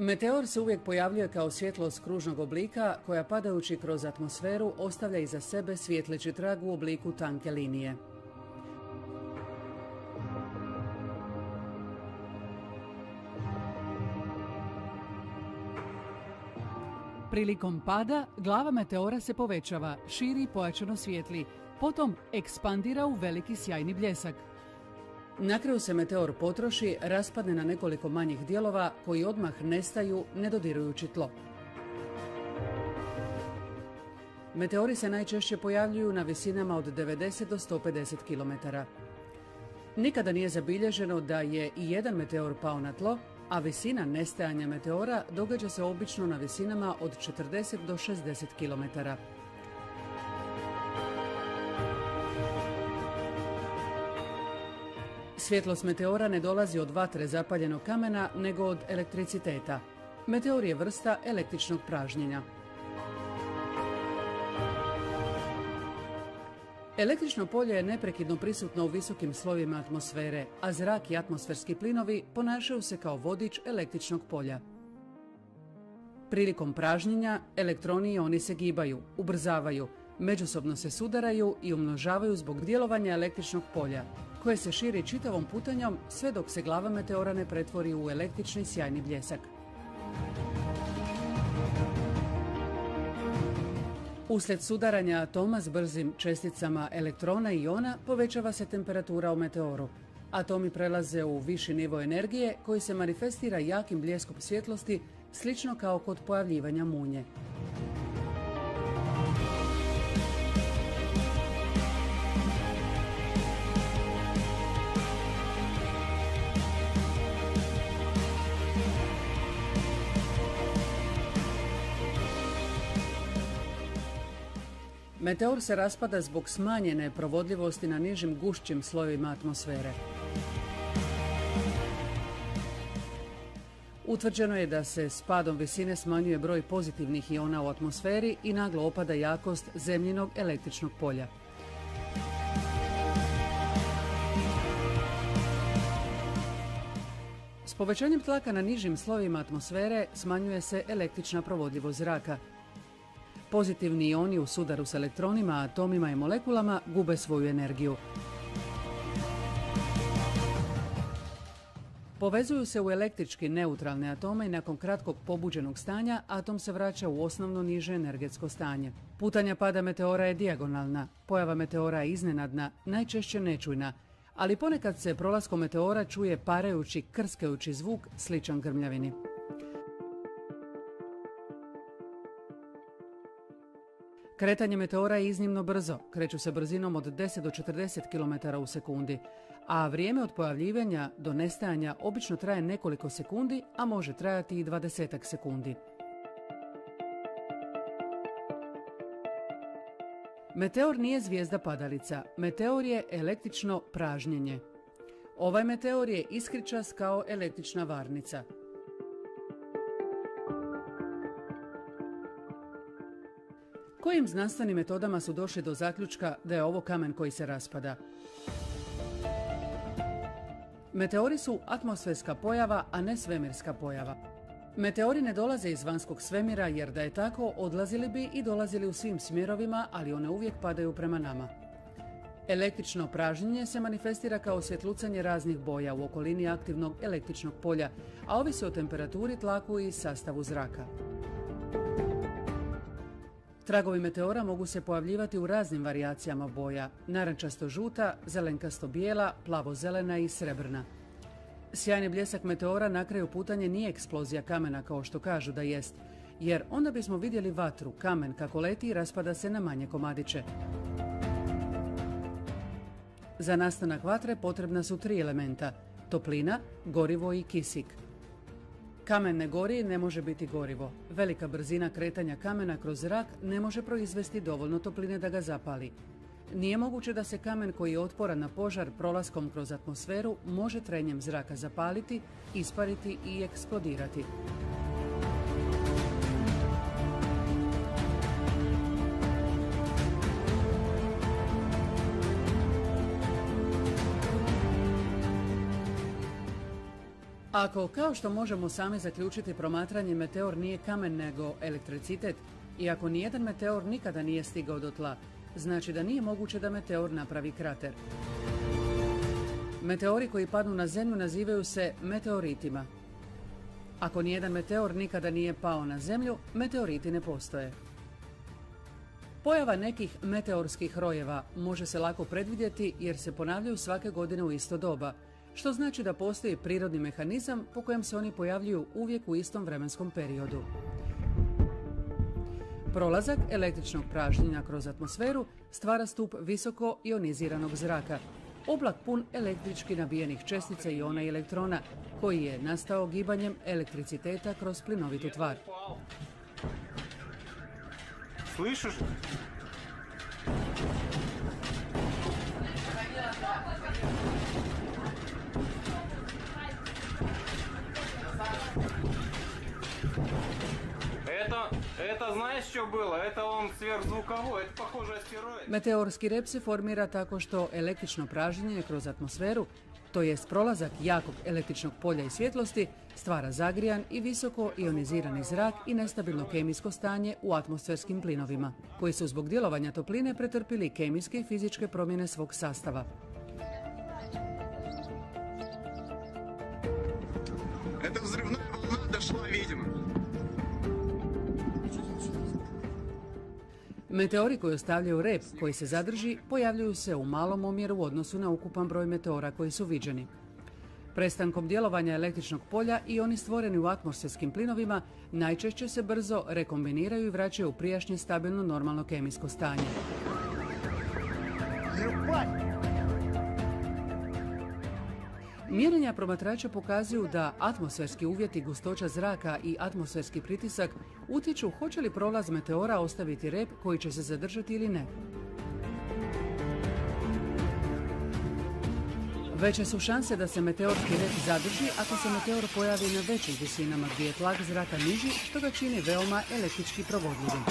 Meteor se uvijek pojavljuje kao svjetlost kružnog oblika koja padajući kroz atmosferu ostavlja iza sebe svijetleći trag u obliku tanke linije. Prilikom pada, glava meteora se povećava, širi i pojačano svijetli, potom ekspandira u veliki sjajni bljesak. Na kraju se meteor potroši, raspadne na nekoliko manjih dijelova koji odmah nestaju ne dodirujući tlo. Meteori se najčešće pojavljuju na visinama od 90 do 150 km. Nikada nije zabilježeno da je i jedan meteor pao na tlo, a visina nestajanja meteora događa se obično na visinama od 40 do 60 km. Svjetlost meteora ne dolazi od vatre zapaljenog kamena, nego od elektriciteta. Meteor je vrsta električnog pražnjenja. Električno polje je neprekidno prisutno u visokim slojevima atmosfere, a zrak i atmosferski plinovi ponašaju se kao vodič električnog polja. Prilikom pražnjenja elektroni i oni se gibaju, ubrzavaju, međusobno se sudaraju i umnožavaju zbog djelovanja električnog polja, koje se širi čitavom putanjom sve dok se glava meteora ne pretvori u električni sjajni bljesak. Uslijed sudaranja atoma s brzim česticama elektrona i iona povećava se temperatura u meteoru. Atomi prelaze u viši nivo energije koji se manifestira jakim bljeskom svjetlosti, slično kao kod pojavljivanja munje. Meteor se raspada zbog smanjene provodljivosti na nižim gušćim slojevima atmosfere. Utvrđeno je da se s padom visine smanjuje broj pozitivnih iona u atmosferi i naglo opada jakost zemljinog električnog polja. S povećanjem tlaka na nižim slojevima atmosfere smanjuje se električna provodljivost zraka. Pozitivni ioni u sudaru s elektronima, atomima i molekulama gube svoju energiju. Povezuju se u električki neutralne atome i nakon kratkog pobuđenog stanja atom se vraća u osnovno niže energetsko stanje. Putanja pada meteora je dijagonalna, pojava meteora je iznenadna, najčešće nečujna, ali ponekad se prolaskom meteora čuje parajući, krskajući zvuk sličan grmljavini. Kretanje meteora je iznimno brzo, kreću se brzinom od 10 do 40 km u sekundi, a vrijeme od pojavljivanja do nestajanja obično traje nekoliko sekundi, a može trajati i 20 sekundi. Meteor nije zvijezda padalica, meteor je električno pražnjenje. Ovaj meteor je iskričast kao električna varnica. Kojim znanstvenim metodama su došli do zaključka da je ovo kamen koji se raspada? Meteori su atmosferska pojava, a ne svemirska pojava. Meteori ne dolaze iz vanjskog svemira jer da je tako odlazili bi i dolazili u svim smjerovima, ali one uvijek padaju prema nama. Električno pražnjenje se manifestira kao svjetlucanje raznih boja u okolini aktivnog električnog polja, a ovisi o temperaturi, tlaku i sastavu zraka. Tragovi meteora mogu se pojavljivati u raznim varijacijama boja, narančasto-žuta, zelenkasto-bijela, plavo-zelena i srebrna. Sjajni bljesak meteora na kraju putanja nije eksplozija kamena kao što kažu da jest, jer onda bismo vidjeli vatru, kamen kako leti i raspada se na manje komadiće. Za nastanak vatre potrebna su 3 elementa: toplina, gorivo i kisik. Kamen ne gori, ne može biti gorivo. Velika brzina kretanja kamena kroz zrak ne može proizvesti dovoljno topline da ga zapali. Nije moguće da se kamen koji je otporan na požar prolaskom kroz atmosferu može trenjem zraka zapaliti, ispariti i eksplodirati. Ako, kao što možemo sami zaključiti, promatranje meteor nije kamen nego elektricitet, i ako nijedan meteor nikada nije stigao do tla, znači da nije moguće da meteor napravi krater. Meteori koji padnu na zemlju nazivaju se meteoritima. Ako nijedan meteor nikada nije pao na zemlju, meteoriti ne postoje. Pojava nekih meteorskih rojeva može se lako predvidjeti jer se ponavljaju svake godine u isto doba, što znači da postoji prirodni mehanizam po kojem se oni pojavljuju uvijek u istom vremenskom periodu. Prolazak električnog pražnjenja kroz atmosferu stvara stup visoko ioniziranog zraka, oblak pun električki nabijenih čestica iona i elektrona, koji je nastao gibanjem elektriciteta kroz plinovitu tvar. Слышишь? Это знаешь, что было? Это он сверхзвуковой, это похоже астероид. Meteorski rep se formira tako što električno pražnjenje kroz atmosferu, to jest prolazak jakog električnog polja i svjetlosti, stvara zagrijan i visoko ionizirani zrak i nestabilno kemijsko stanje u atmosferskim plinovima, koji su zbog djelovanja topline pretrpili kemijske i fizičke promjene svog sastava. Это взрывная волна дошла, видимо. Meteori koji ostavljaju rep koji se zadrži pojavljuju se u malom omjeru u odnosu na ukupan broj meteora koji su viđeni. Prestankom djelovanja električnog polja i oni stvoreni u atmosferskim plinovima najčešće se brzo rekombiniraju i vraćaju u prijašnje stabilno normalno kemijsko stanje. Mjerenja promatrača pokazuju da atmosferski uvjeti, gustoća zraka i atmosferski pritisak utječu hoće li prolaz meteora ostaviti rep koji će se zadržati ili ne. Veće su šanse da se meteorski rep zadrži ako se meteor pojavi na većim visinama gdje je tlak zraka niži, što ga čini veoma električki provodljivim.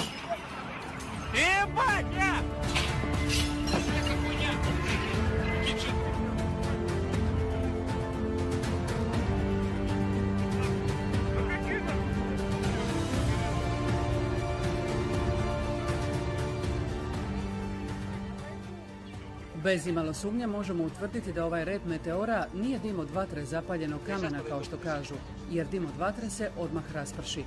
Bez imalo sumnje možemo utvrditi da ovaj rep meteora nije dim od vatre zapaljenog kamena kao što kažu, jer dim od vatre se odmah rasprši.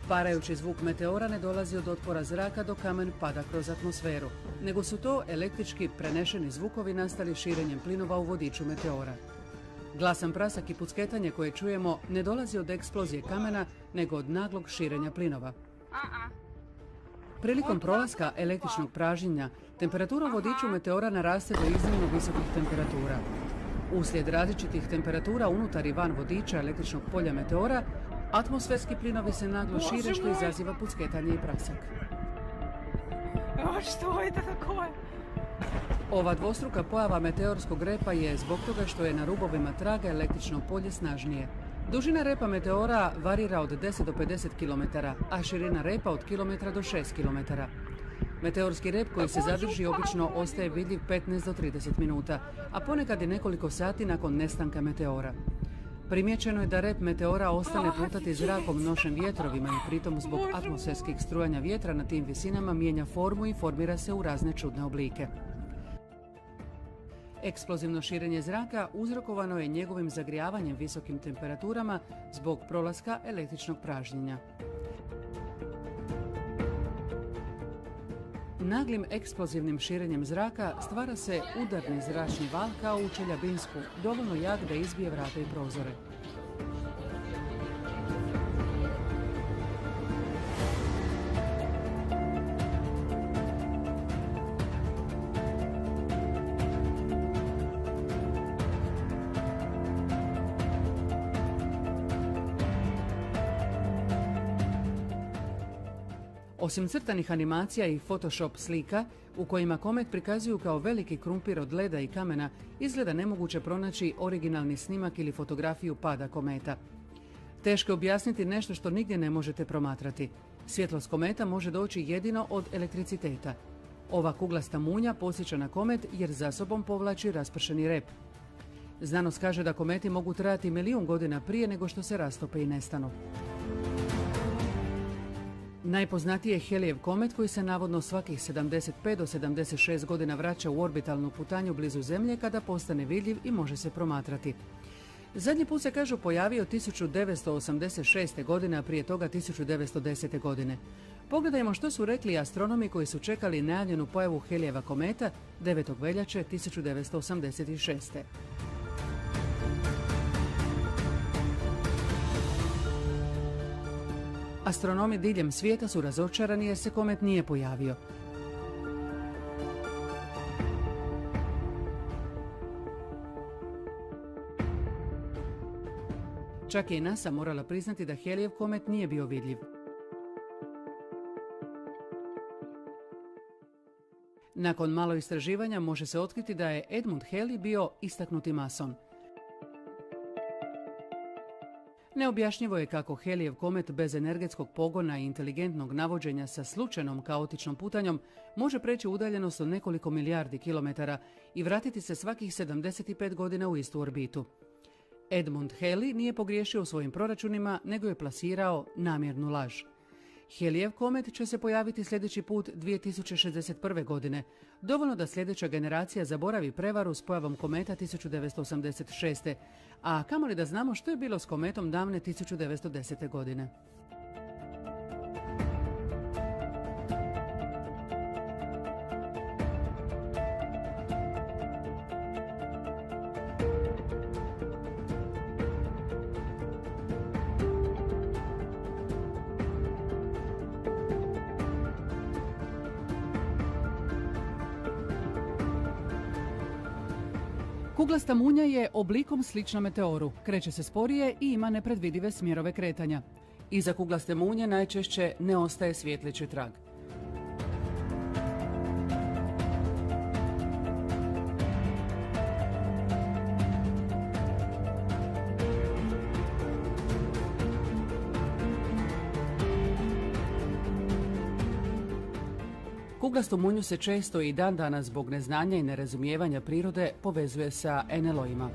Parajući zvuk meteora ne dolazi od otpora zraka dok kamen pada kroz atmosferu, nego su to električki prenešeni zvukovi nastali širenjem plinova u vodiču meteora. Glasan prasak i pucketanje koje čujemo ne dolazi od eksplozije kamena, nego od naglog širenja plinova. Prilikom prolaska električnog pražnjenja, temperatura u vodiču meteora naraste do iznimno visokih temperatura. Uslijed različitih temperatura unutar i van vodiča električnog polja meteora, atmosferski plinovi se naglo šire što izaziva pucketanje i prasak. Ova dvostruka pojava meteorskog repa je zbog toga što je na rubovima traga električno polje snažnije. Dužina repa meteora varira od 10 do 50 km, a širina repa od kilometra do 6 km. Meteorski rep koji se zadrži obično ostaje vidljiv 15 do 30 minuta, a ponekad i nekoliko sati nakon nestanka meteora. Primjećeno je da rep meteora ostane plutati zrakom nošen vjetrovima i pritom zbog atmosferskih strujanja vjetra na tim visinama mijenja formu i formira se u razne čudne oblike. Eksplozivno širenje zraka uzrokovano je njegovim zagrijavanjem visokim temperaturama zbog prolaska električnog pražnjenja. Naglim eksplozivnim širenjem zraka stvara se udarni zračni val kao u Čeljabinsku, dovoljno jak da izbije vrata i prozore. Osim crtanih animacija i Photoshop slika, u kojima komet prikazuju kao veliki krumpir od leda i kamena, izgleda nemoguće pronaći originalni snimak ili fotografiju pada kometa. Teško je objasniti nešto što nigdje ne možete promatrati. Svjetlost kometa može doći jedino od elektriciteta. Ova kuglasta munja podsjeća na komet jer za sobom povlači raspršeni rep. Znanost kaže da kometi mogu trajati 1.000.000 godina prije nego što se rastope i nestanu. Najpoznatiji je Helijev komet koji se navodno svakih 75 do 76 godina vraća u orbitalnu putanju blizu Zemlje kada postane vidljiv i može se promatrati. Zadnji put se, kažu, pojavio 1986. godine, a prije toga 1910. godine. Pogledajmo što su rekli astronomi koji su čekali najavljenu pojavu Halleyjeva kometa 9. veljače 1986. Astronomi diljem svijeta su razočarani jer se komet nije pojavio. Čak je i NASA morala priznati da Halleyjev komet nije bio vidljiv. Nakon malo istraživanja može se otkriti da je Edmund Halley bio istaknuti mason. Neobjašnjivo je kako Halleyjev komet bez energetskog pogona i inteligentnog navođenja sa slučajnom kaotičnom putanjom može preći udaljenost od nekoliko milijardi kilometara i vratiti se svakih 75 godina u istu orbitu. Edmund Halley nije pogriješio u svojim proračunima, nego je plasirao namjernu laž. Halleyjev komet će se pojaviti sljedeći put 2061. godine, dovoljno da sljedeća generacija zaboravi prevaru s pojavom kometa 1986. A kamoli da znamo što je bilo s kometom davne 1910. godine. Kuglasta munja je oblikom slična meteoru, kreće se sporije i ima nepredvidive smjerove kretanja. Iza kuglaste munje najčešće ne ostaje svjetleći trag. Kuglastu munju se često i dan danas zbog neznanja i nerazumijevanja prirode povezuje sa NLO-ima.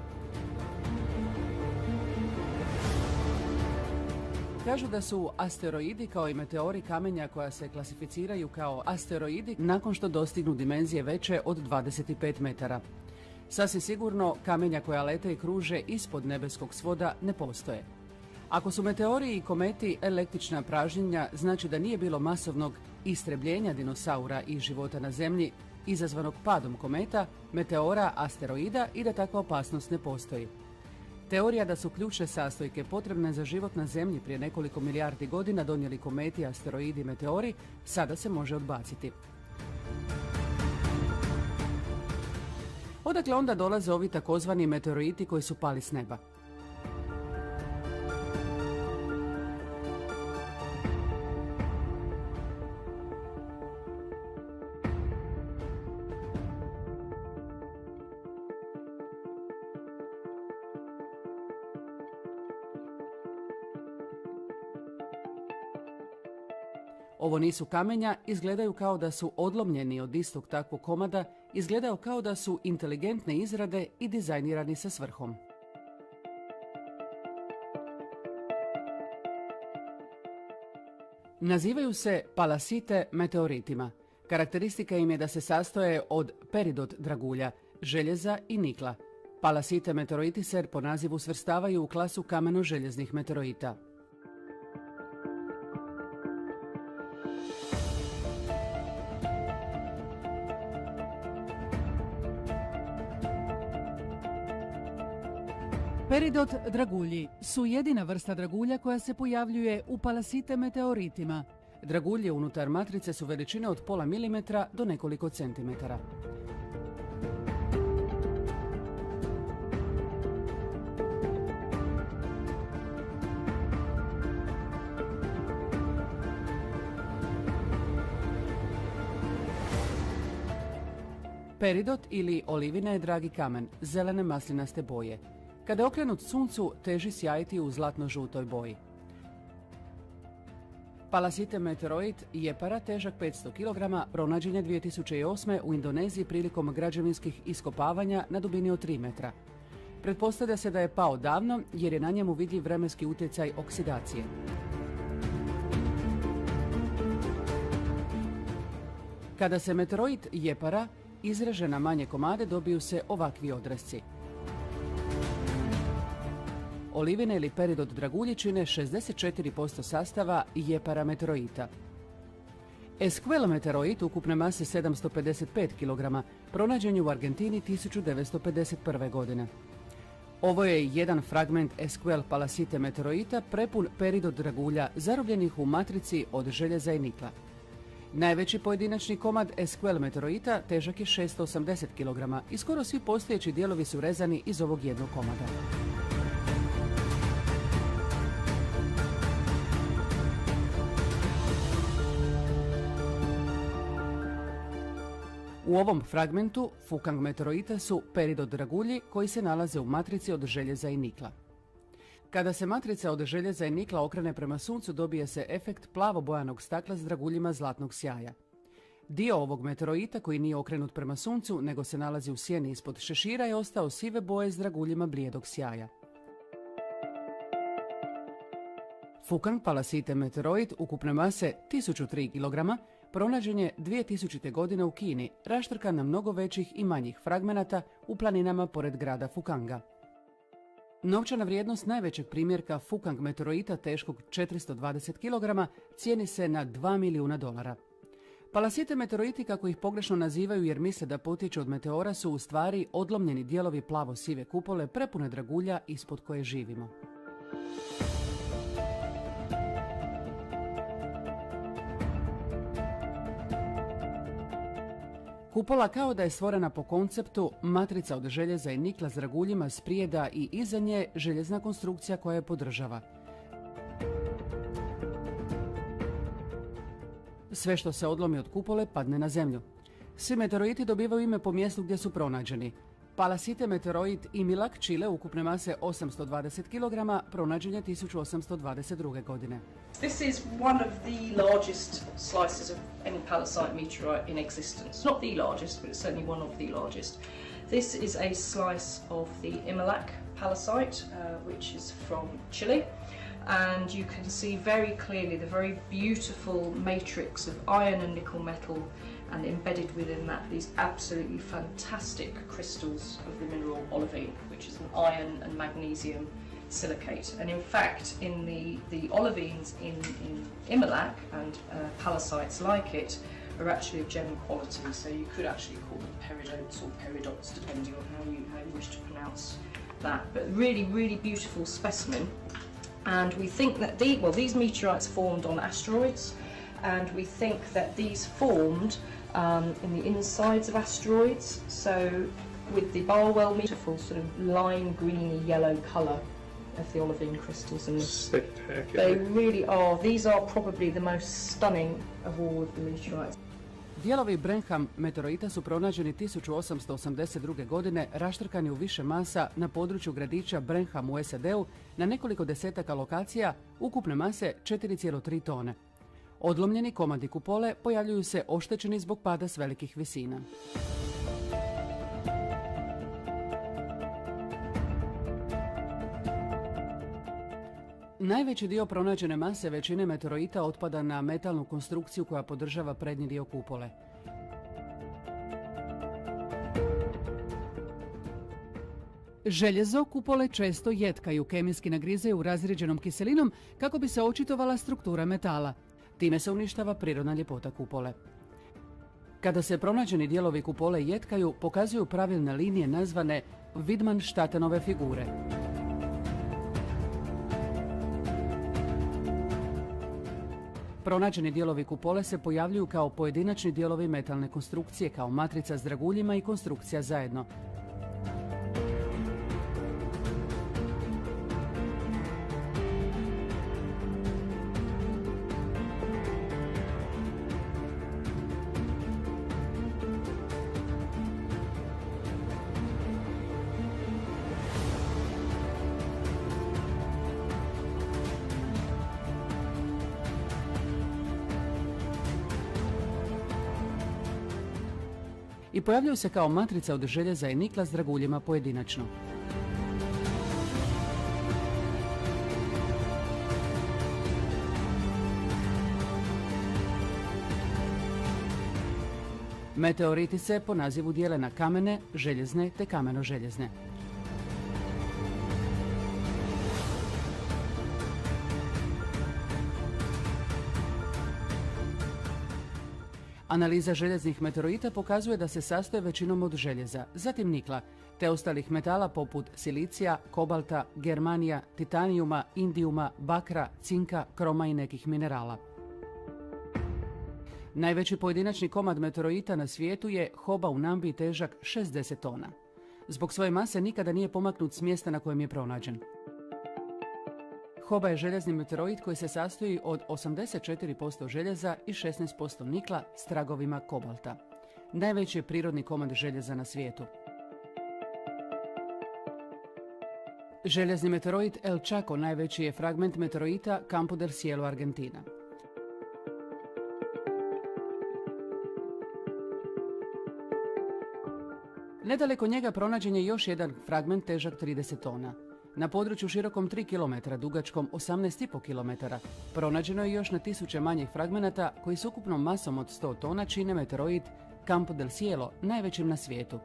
Kažu da su asteroidi kao i meteori kamenja koja se klasificiraju kao asteroidi nakon što dostignu dimenzije veće od 25 metara. Sasvim sigurno kamenja koja lete i kruže ispod nebeskog svoda ne postoje. Ako su meteori i kometi električna pražnjenja, znači da nije bilo masovnog istrebljenja dinosaura i života na Zemlji izazvanog padom kometa, meteora, asteroida i da takva opasnost ne postoji. Teorija da su ključne sastojke potrebne za život na Zemlji prije nekoliko milijardi godina donijeli kometi, asteroidi i meteori, sada se može odbaciti. Odakle onda dolaze ovi takozvani meteoriti koji su pali s neba? Ovo nisu kamenja, izgledaju kao da su odlomljeni od istog takvog komada, izgledaju kao da su inteligentne izrade i dizajnirani sa svrhom. Nazivaju se palasite meteoritima. Karakteristika im je da se sastoje od peridot dragulja, željeza i nikla. Palasite meteoriti se po nazivu svrstavaju u klasu kameno-željeznih meteorita. Peridot dragulji su jedina vrsta dragulja koja se pojavljuje u palasite meteoritima. Dragulje unutar matrice su veličine od pola milimetra do nekoliko centimetara. Peridot ili olivina je dragi kamen, zelene maslinaste boje. Kada je okrenut suncu, teži sjajiti u zlatno-žutoj boji. Palasite meteoroid jepara težak 500 kg pronađen je 2008. u Indoneziji prilikom građevinskih iskopavanja na dubini od 3 metra. Pretpostavlja se da je pao davno jer je na njemu vidljiv vremenski utjecaj oksidacije. Kada se meteoroid jepara izreže na manje komade, dobiju se ovakvi odresci. olivine ili peridot dragulji čine 64% sastava jeparameteorita. Esquel meteorit ukupne mase 755 kg pronađen je u Argentini 1951. godine. Ovo je jedan fragment Esquel palasite meteorita prepun peridot dragulja zarobljenih u matrici od željeza i nikla. Najveći pojedinačni komad Esquel meteorita težak je 680 kg i skoro svi postojeći dijelovi su rezani iz ovog jednog komada. U ovom fragmentu Fukang meteorita su peridot dragulji koji se nalaze u matrici od željeza i nikla. Kada se matrica od željeza i nikla okrene prema suncu, dobije se efekt plavo-bojanog stakla s draguljima zlatnog sjaja. Dio ovog meteorita koji nije okrenut prema suncu, nego se nalazi u sjeni ispod šešira, je ostao sive boje s draguljima blijedog sjaja. Fukang palasite meteorit ukupne mase 1003 kg pronađen je 2000. godine u Kini, raštrkan na mnogo većih i manjih fragmenata u planinama pored grada Fukanga. Novčana vrijednost najvećeg primjerka Fukang meteorita teškog 420 kg cijeni se na $2 milijuna. Palasite meteoriti, kako ih pogrešno nazivaju jer misle da potječu od meteora, su u stvari odlomljeni dijelovi plavo-sive kupole prepune dragulja ispod koje živimo. Kupola kao da je stvorena po konceptu matrica od željeza i nikla s draguljima sprijeda i iza nje željezna konstrukcija koja je podržava. Sve što se odlomi od kupole padne na zemlju. Svi meteoriti dobivaju ime po mjestu gdje su pronađeni. Palasite meteorit Imilak, Čile, ukupne mase 820 kg, pronađen je 1822. godine. This is one of the largest slices of any palasite meteorite in existence. Not the largest, but it's certainly one of the largest. This is a slice of the Imilak palasite, which is from Chile. And you can see very clearly the very beautiful matrix of iron and nickel metal, and embedded within that these absolutely fantastic crystals of the mineral olivine, which is an iron and magnesium silicate. And in fact, in the olivines in Imilak and palasites like it are actually of gem quality, so you could actually call them peridotes or peridots depending on how you wish to pronounce that. But really beautiful specimen. And we think that these meteorites formed on asteroids, and we think that these formed in the insides of asteroids. So with the Barwell beautiful sort of lime greeny yellow colour of the olivine crystals, and they really are. These are probably the most stunning of all of the meteorites. Dijelovi Brenham meteorita su pronađeni 1882. godine, raštrkani u više masa na području gradića Brenham u SAD-u na nekoliko desetaka lokacija ukupne mase 4,3 tone. Odlomljeni komadi kupole pojavljuju se oštećeni zbog pada s velikih visina. Najveći dio pronađene mase većine meteorita otpada na metalnu konstrukciju koja podržava prednji dio kupole. Željezo kupole često jetkaju, kemijski nagrizaju razrijeđenom kiselinom kako bi se očitovala struktura metala. Time se uništava prirodna ljepota kupole. Kada se pronađeni dijelovi kupole jetkaju, pokazuju pravilne linije nazvane Widmanštatenove figure. Pronađeni dijelovi kupole se pojavljuju kao pojedinačni dijelovi metalne konstrukcije, kao matrica s draguljima i konstrukcija zajedno. I pojavljuju se kao matrica od željeza i nikla s draguljima pojedinačno. Meteoriti se po nazivu dijele na kamene, željezne te kameno-željezne. Analiza željeznih meteorita pokazuje da se sastoje većinom od željeza, zatim nikla, te ostalih metala poput silicija, kobalta, germanija, titanijuma, indijuma, bakra, cinka, kroma i nekih minerala. Najveći pojedinačni komad meteorita na svijetu je Hoba u Namibiji težak 60 tona. Zbog svoje mase nikada nije pomaknut s mjesta na kojem je pronađen. Hoba je željezni meteorit koji se sastoji od 84% željeza i 16% nikla s tragovima kobalta. Najveći je prirodni komad željeza na svijetu. Željezni meteorit El Chaco najveći je fragment meteorita Campo del Cielo, Argentina. Nedaleko njega pronađen je još jedan fragment težak 30 tona. Na području širokom 3 km, dugačkom 18,5 km, pronađeno je još na tisuće manjih fragmenata koji s ukupnom masom od 100 tona čine meteoroid Campo del Cielo, najvećim na svijetu.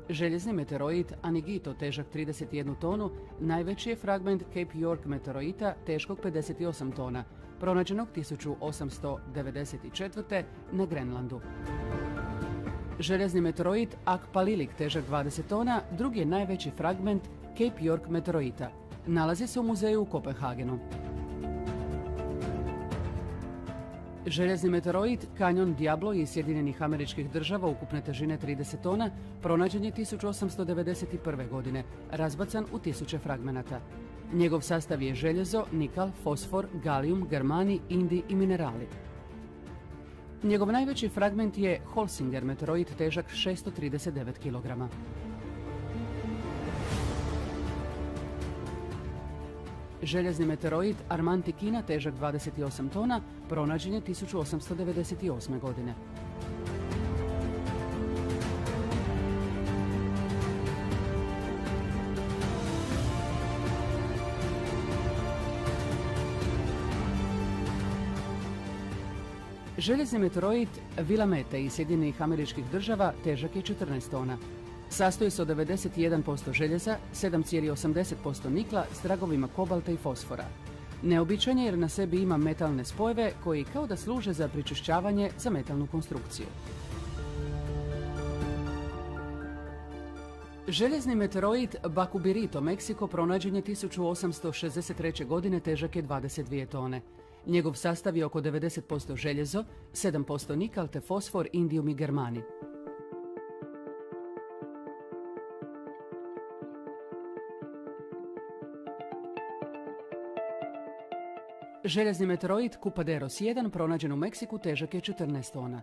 Željezni meteoroid Anigito težak 31 tonu, najveći je fragment Cape York meteoroita teškog 58 tona, pronađenog 1894. na Grenlandu. Željezni meteoroid Akpalilik težak 20 tona, drugi je najveći fragment Cape York meteoroita. Nalazi se u muzeju u Kopenhagenu. Željezni meteoroid Canyon Diablo iz Sjedinjenih Američkih Država ukupne težine 30 tona pronađen je 1891. godine, razbacan u tisuće fragmenata. Njegov sastav je željezo, nikal, fosfor, galijum, germani, indi i minerali. Njegov najveći fragment je Holsinger meteoroid težak 639 kg. Željezni meteoroid Armantikina težak 28 tona pronađen je 1898. godine. Željezni meteoroid Willamette iz Sjedinjenih Američkih Država težak je 14 tona. Sastoji se od 91% željeza, 7,80% nikla s tragovima kobalta i fosfora. Neobičan je jer na sebi ima metalne spojeve koji kao da služe za pričišćavanje za metalnu konstrukciju. Željezni meteoroid Bakubirito, Meksiko, pronađen je 1863. godine, težak je 22 tone. Njegov sastav je oko 90% željezo, 7% nikal te fosfor, indijum i germani. Željezni meteoroid Cupaderos 1 pronađen u Meksiku težak je 14 tona.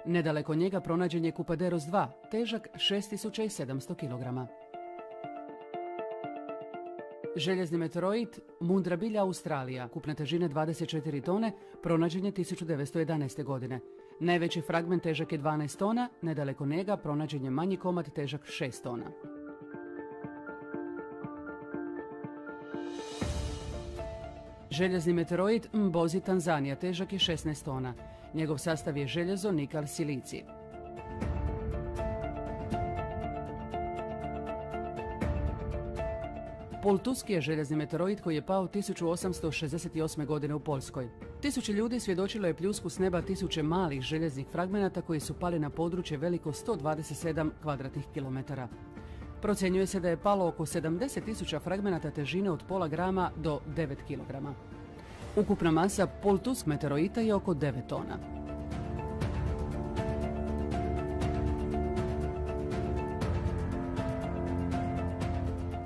Nedaleko njega pronađen je Cupaderos 2, težak 6700 kg. Željezni meteoroid Mundrabilja Australija, ukupne težine 24 tone, pronađen je 1911. godine. Najveći fragment težak je 12 tona, nedaleko njega pronađen je manji komad težak 6 tona. Željezni meteoroid Mbozi, Tanzanija, težak je 16 tona. Njegov sastav je željezo, nikal, silicij. Poltuski je željezni meteoroid koji je pao 1868. godine u Poljskoj. Tisuće ljudi svjedočilo je pljusku s neba tisuće malih željeznih fragmenata koji su pali na područje veliko 127 kvadratnih kilometara. Procjenjuje se da je palo oko 70.000 fragmenata težine od pola grama do 9 kg. Ukupna masa Poltusk meteoroita je oko 9 tona.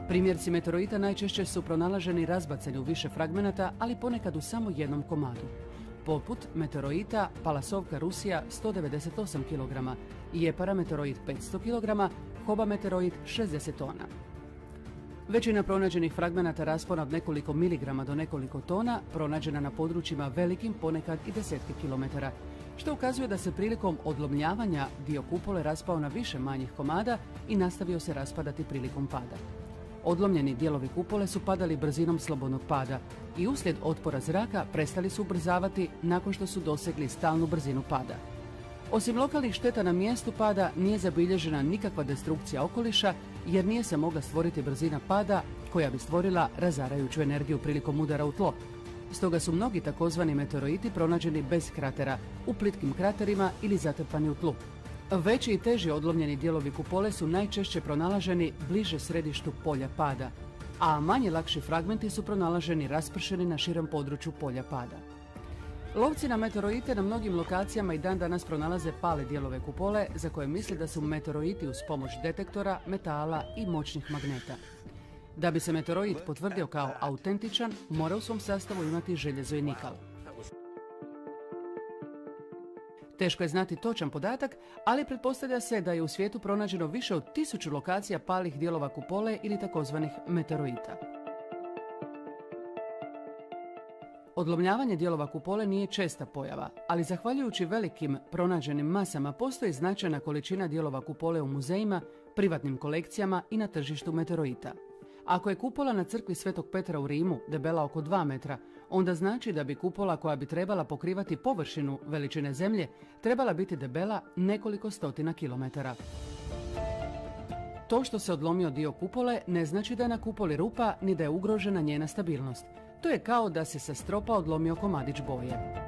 Primjerci meteoroita najčešće su pronalaženi razbacani u više fragmenata, ali ponekad u samo jednom komadu. Poput meteoroita Palasovka, Rusija, 198 kg, Jepara meteoroid 500 kg, Hoba meteoroid 60 tona. Većina pronađenih fragmenata raspona od nekoliko miligrama do nekoliko tona pronađena na područjima velikim, ponekad i desetke kilometara, što ukazuje da se prilikom odlomljavanja dio kupole raspao na više manjih komada i nastavio se raspadati prilikom pada. Odlomljeni dijelovi kupole su padali brzinom slobodnog pada i uslijed otpora zraka prestali su ubrzavati nakon što su dosegli stalnu brzinu pada. Osim lokalnih šteta na mjestu pada, nije zabilježena nikakva destrukcija okoliša jer nije se mogla stvoriti brzina pada koja bi stvorila razarajuću energiju prilikom udara u tlo. Stoga su mnogi takozvani meteoriti pronađeni bez kratera, u plitkim kraterima ili zatrpani u tlu. Veći i teži odlomljeni dijelovi kupole su najčešće pronalaženi bliže središtu polja pada, a manje lakši fragmenti su pronalaženi raspršeni na širem području polja pada. Lovci na meteorite na mnogim lokacijama i dan danas pronalaze pale dijelove kupole za koje misle da su meteoriti uz pomoć detektora, metala i moćnih magneta. Da bi se meteoroid potvrdio kao autentičan, mora u svom sastavu imati željezo i nikal. Teško je znati točan podatak, ali pretpostavlja se da je u svijetu pronađeno više od 1000 lokacija palih dijelova kupole ili takozvanih meteoroita. Odlomljavanje dijelova kupole nije česta pojava, ali zahvaljujući velikim pronađenim masama postoji značajna količina dijelova kupole u muzejima, privatnim kolekcijama i na tržištu meteoroita. Ako je kupola na crkvi Svetog Petra u Rimu debela oko 2 metra, onda znači da bi kupola koja bi trebala pokrivati površinu veličine zemlje trebala biti debela nekoliko stotina kilometara. To što se odlomio dio kupole ne znači da je na kupoli rupa ni da je ugrožena njena stabilnost. To je kao da se sa stropa odlomio komadić boje.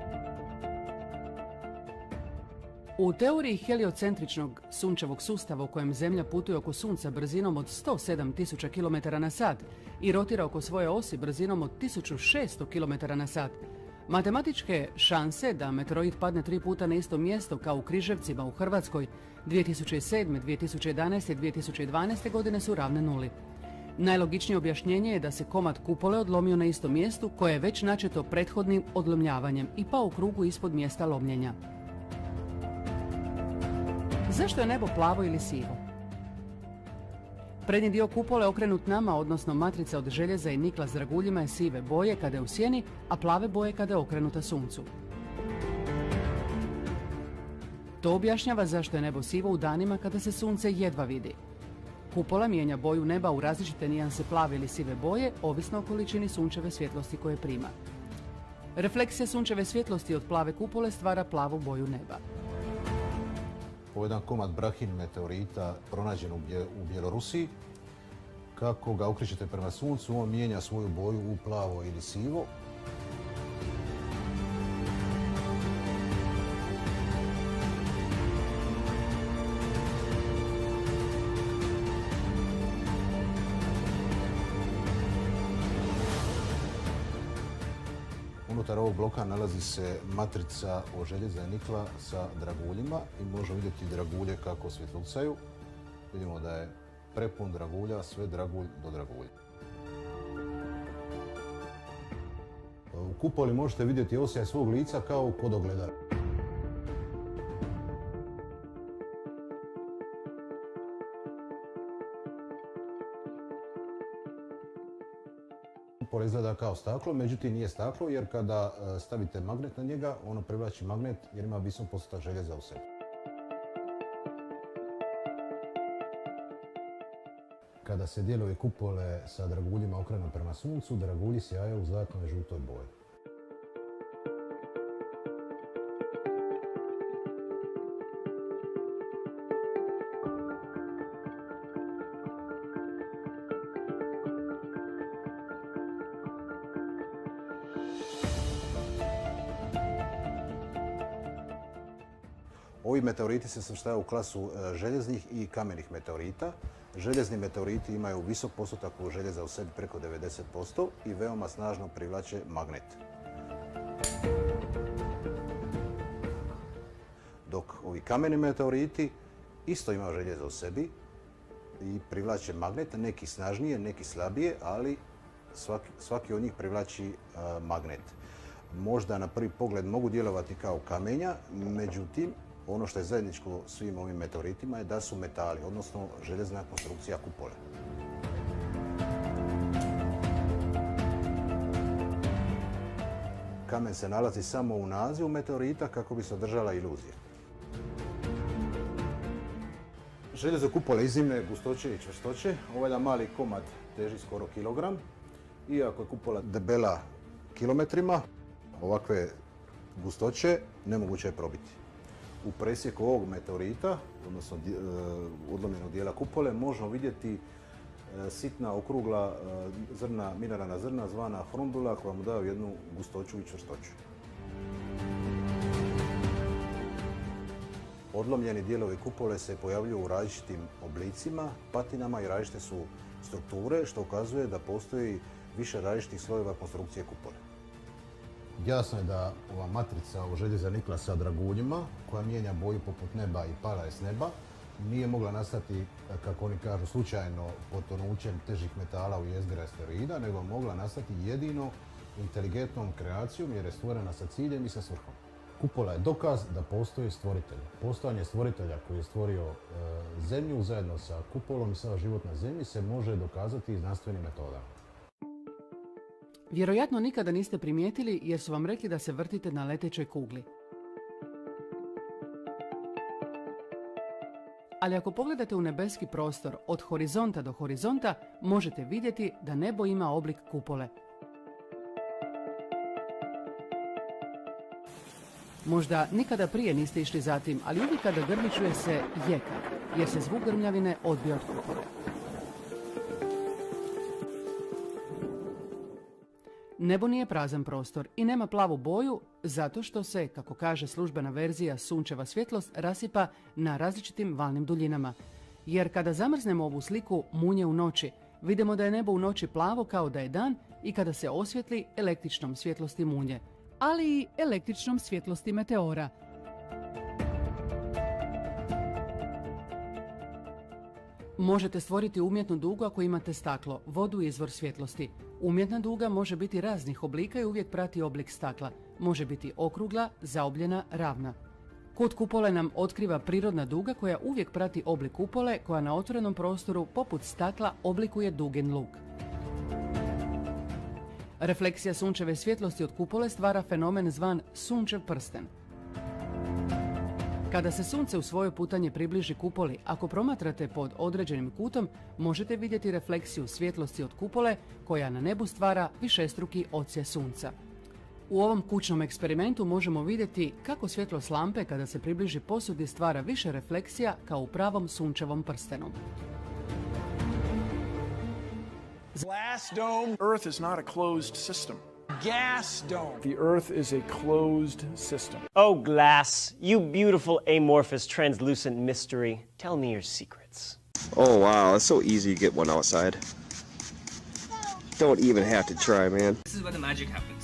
U teoriji heliocentričnog sunčevog sustava u kojem Zemlja putuje oko Sunca brzinom od 107.000 km na sat i rotira oko svoje osi brzinom od 1600 km na sat, matematičke šanse da meteoroid padne 3 puta na isto mjesto kao u Križevcima u Hrvatskoj 2007., 2011. i 2012. godine su ravne nuli. Najlogičnije objašnjenje je da se komad kupole odlomio na istom mjestu koje je već načeto prethodnim odlomljavanjem i pao u krugu ispod mjesta lomljenja. Zašto je nebo plavo ili sivo? Prednji dio kupole okrenut nama, odnosno matrica od željeza i nikla s draguljima je sive boje kada je u sjeni, a plave boje kada je okrenuta suncu. To objašnjava zašto je nebo sivo u danima kada se sunce jedva vidi. Kupola mijenja boju neba u različite nijanse plave ili sive boje, ovisno o količini sunčeve svjetlosti koje prima. Refleksija sunčeve svjetlosti od plave kupole stvara plavu boju neba. Ovo je jedan komad Brahin meteorita pronađen u Bjelorusiji. Kako ga okrećete prema suncu, on mijenja svoju boju u plavo ili sivo. Unutar ovog bloka nalazi se matrica od željeza i nikla sa draguljima i možemo vidjeti dragulje kako svjetlucaju. Vidimo da je prepun dragulja, sve dragulj do dragulja. U kupoli možete vidjeti osjaj svog lica kao kod ogledala. Kupola izgleda kao staklo, međutim nije staklo jer kada stavite magnet na njega, ono privlači magnet jer ima visok postotak željeza u sebi. Kada se dijelovi kupole sa draguljima okrenu prema suncu, dragulji sjajaju u zlatnoj žutoj boji. Ovi meteoriti se svrstavaju u klasu željeznih i kamenih meteorita. Željezni meteoriti imaju visok postotak željeza u sebi, preko 90%, i veoma snažno privlače magnet. Dok ovi kameni meteoriti isto imaju željeza u sebi i privlače magnet, neki snažnije, neki slabije, ali svaki od njih privlači magnet. Možda na prvi pogled mogu djelovati kao kamenja, međutim, ono što je zajedničko svim ovim meteoritima je da su metali, odnosno željezna konstrukcija kupole. Kamen se nalazi samo u nazivu meteorita kako bi se održala iluzija. Željezo kupole iznimne gustoće i čvrstoće. Ovaj jedan mali komad teži skoro kilogram. Iako je kupola debela kilometrima, ovakve gustoće nemoguće je probiti. u presjeku ovog meteorita, odnosno odlomljenog dijela kupole, možemo vidjeti sitna okrugla zrna, mineralna zrna zvana hrombula koja mu daju jednu gustoću i čvrstoću. Odlomljeni dijelovi kupole se pojavljuju u različitim oblicima, patinama i različite su strukture, što ukazuje da postoji više različitih slojeva konstrukcije kupole. Jasno je da ova matrica u željeza nikla sa draguljima, koja mijenja boju poput neba i pada je s neba, nije mogla nastati, kako oni kažu, slučajno potonućem težih metala u jezgri asteroida, nego mogla nastati jedino inteligentnom kreacijom jer je stvorena sa ciljem i sa svrhom. Kupola je dokaz da postoji stvoritelj. Postojanje stvoritelja koji je stvorio Zemlju zajedno sa kupolom i sav život na Zemlji se može dokazati znanstvenim metodama. Vjerojatno nikada niste primijetili jer su vam rekli da se vrtite na letećoj kugli. Ali ako pogledate u nebeski prostor od horizonta do horizonta, možete vidjeti da nebo ima oblik kupole. Možda nikada prije niste išli za tim, ali uvijek kada grmi čuje se jeka, jer se zvuk grmljavine odbija od kupole. Nebo nije prazan prostor i nema plavu boju zato što se, kako kaže službena verzija, sunčeva svjetlost rasipa na različitim valnim duljinama. Jer kada zamrznemo ovu sliku munje u noći, vidimo da je nebo u noći plavo kao da je dan i kada se osvjetli električnom svjetlosti munje, ali i električnom svjetlosti meteora. Možete stvoriti umjetnu dugu ako imate staklo, vodu i izvor svjetlosti. Umjetna duga može biti raznih oblika i uvijek prati oblik stakla. Može biti okrugla, zaobljena, ravna. Kut kupole nam otkriva prirodna duga koja uvijek prati oblik kupole koja na otvorenom prostoru poput stakla oblikuje dugin luk. Refleksija sunčeve svjetlosti od kupole stvara fenomen zvan sunčev prsten. Kada se sunce u svojoj putanji približi kupoli, ako promatrate pod određenim kutom, možete vidjeti refleksiju svjetlosti od kupole koja na nebu stvara višestruki odsjaj sunca. U ovom kućnom eksperimentu možemo vidjeti kako svjetlost lampe kada se približi posudi stvara više refleksija kao u pravom sunčevom prstenu. Glass dome. Earth is not a closed system. Gas dome. The Earth is a closed system. Oh, glass, you beautiful amorphous translucent mystery. Tell me your secrets. Oh wow, it's so easy to get one outside. Don't even have to try, man. This is where the magic happens.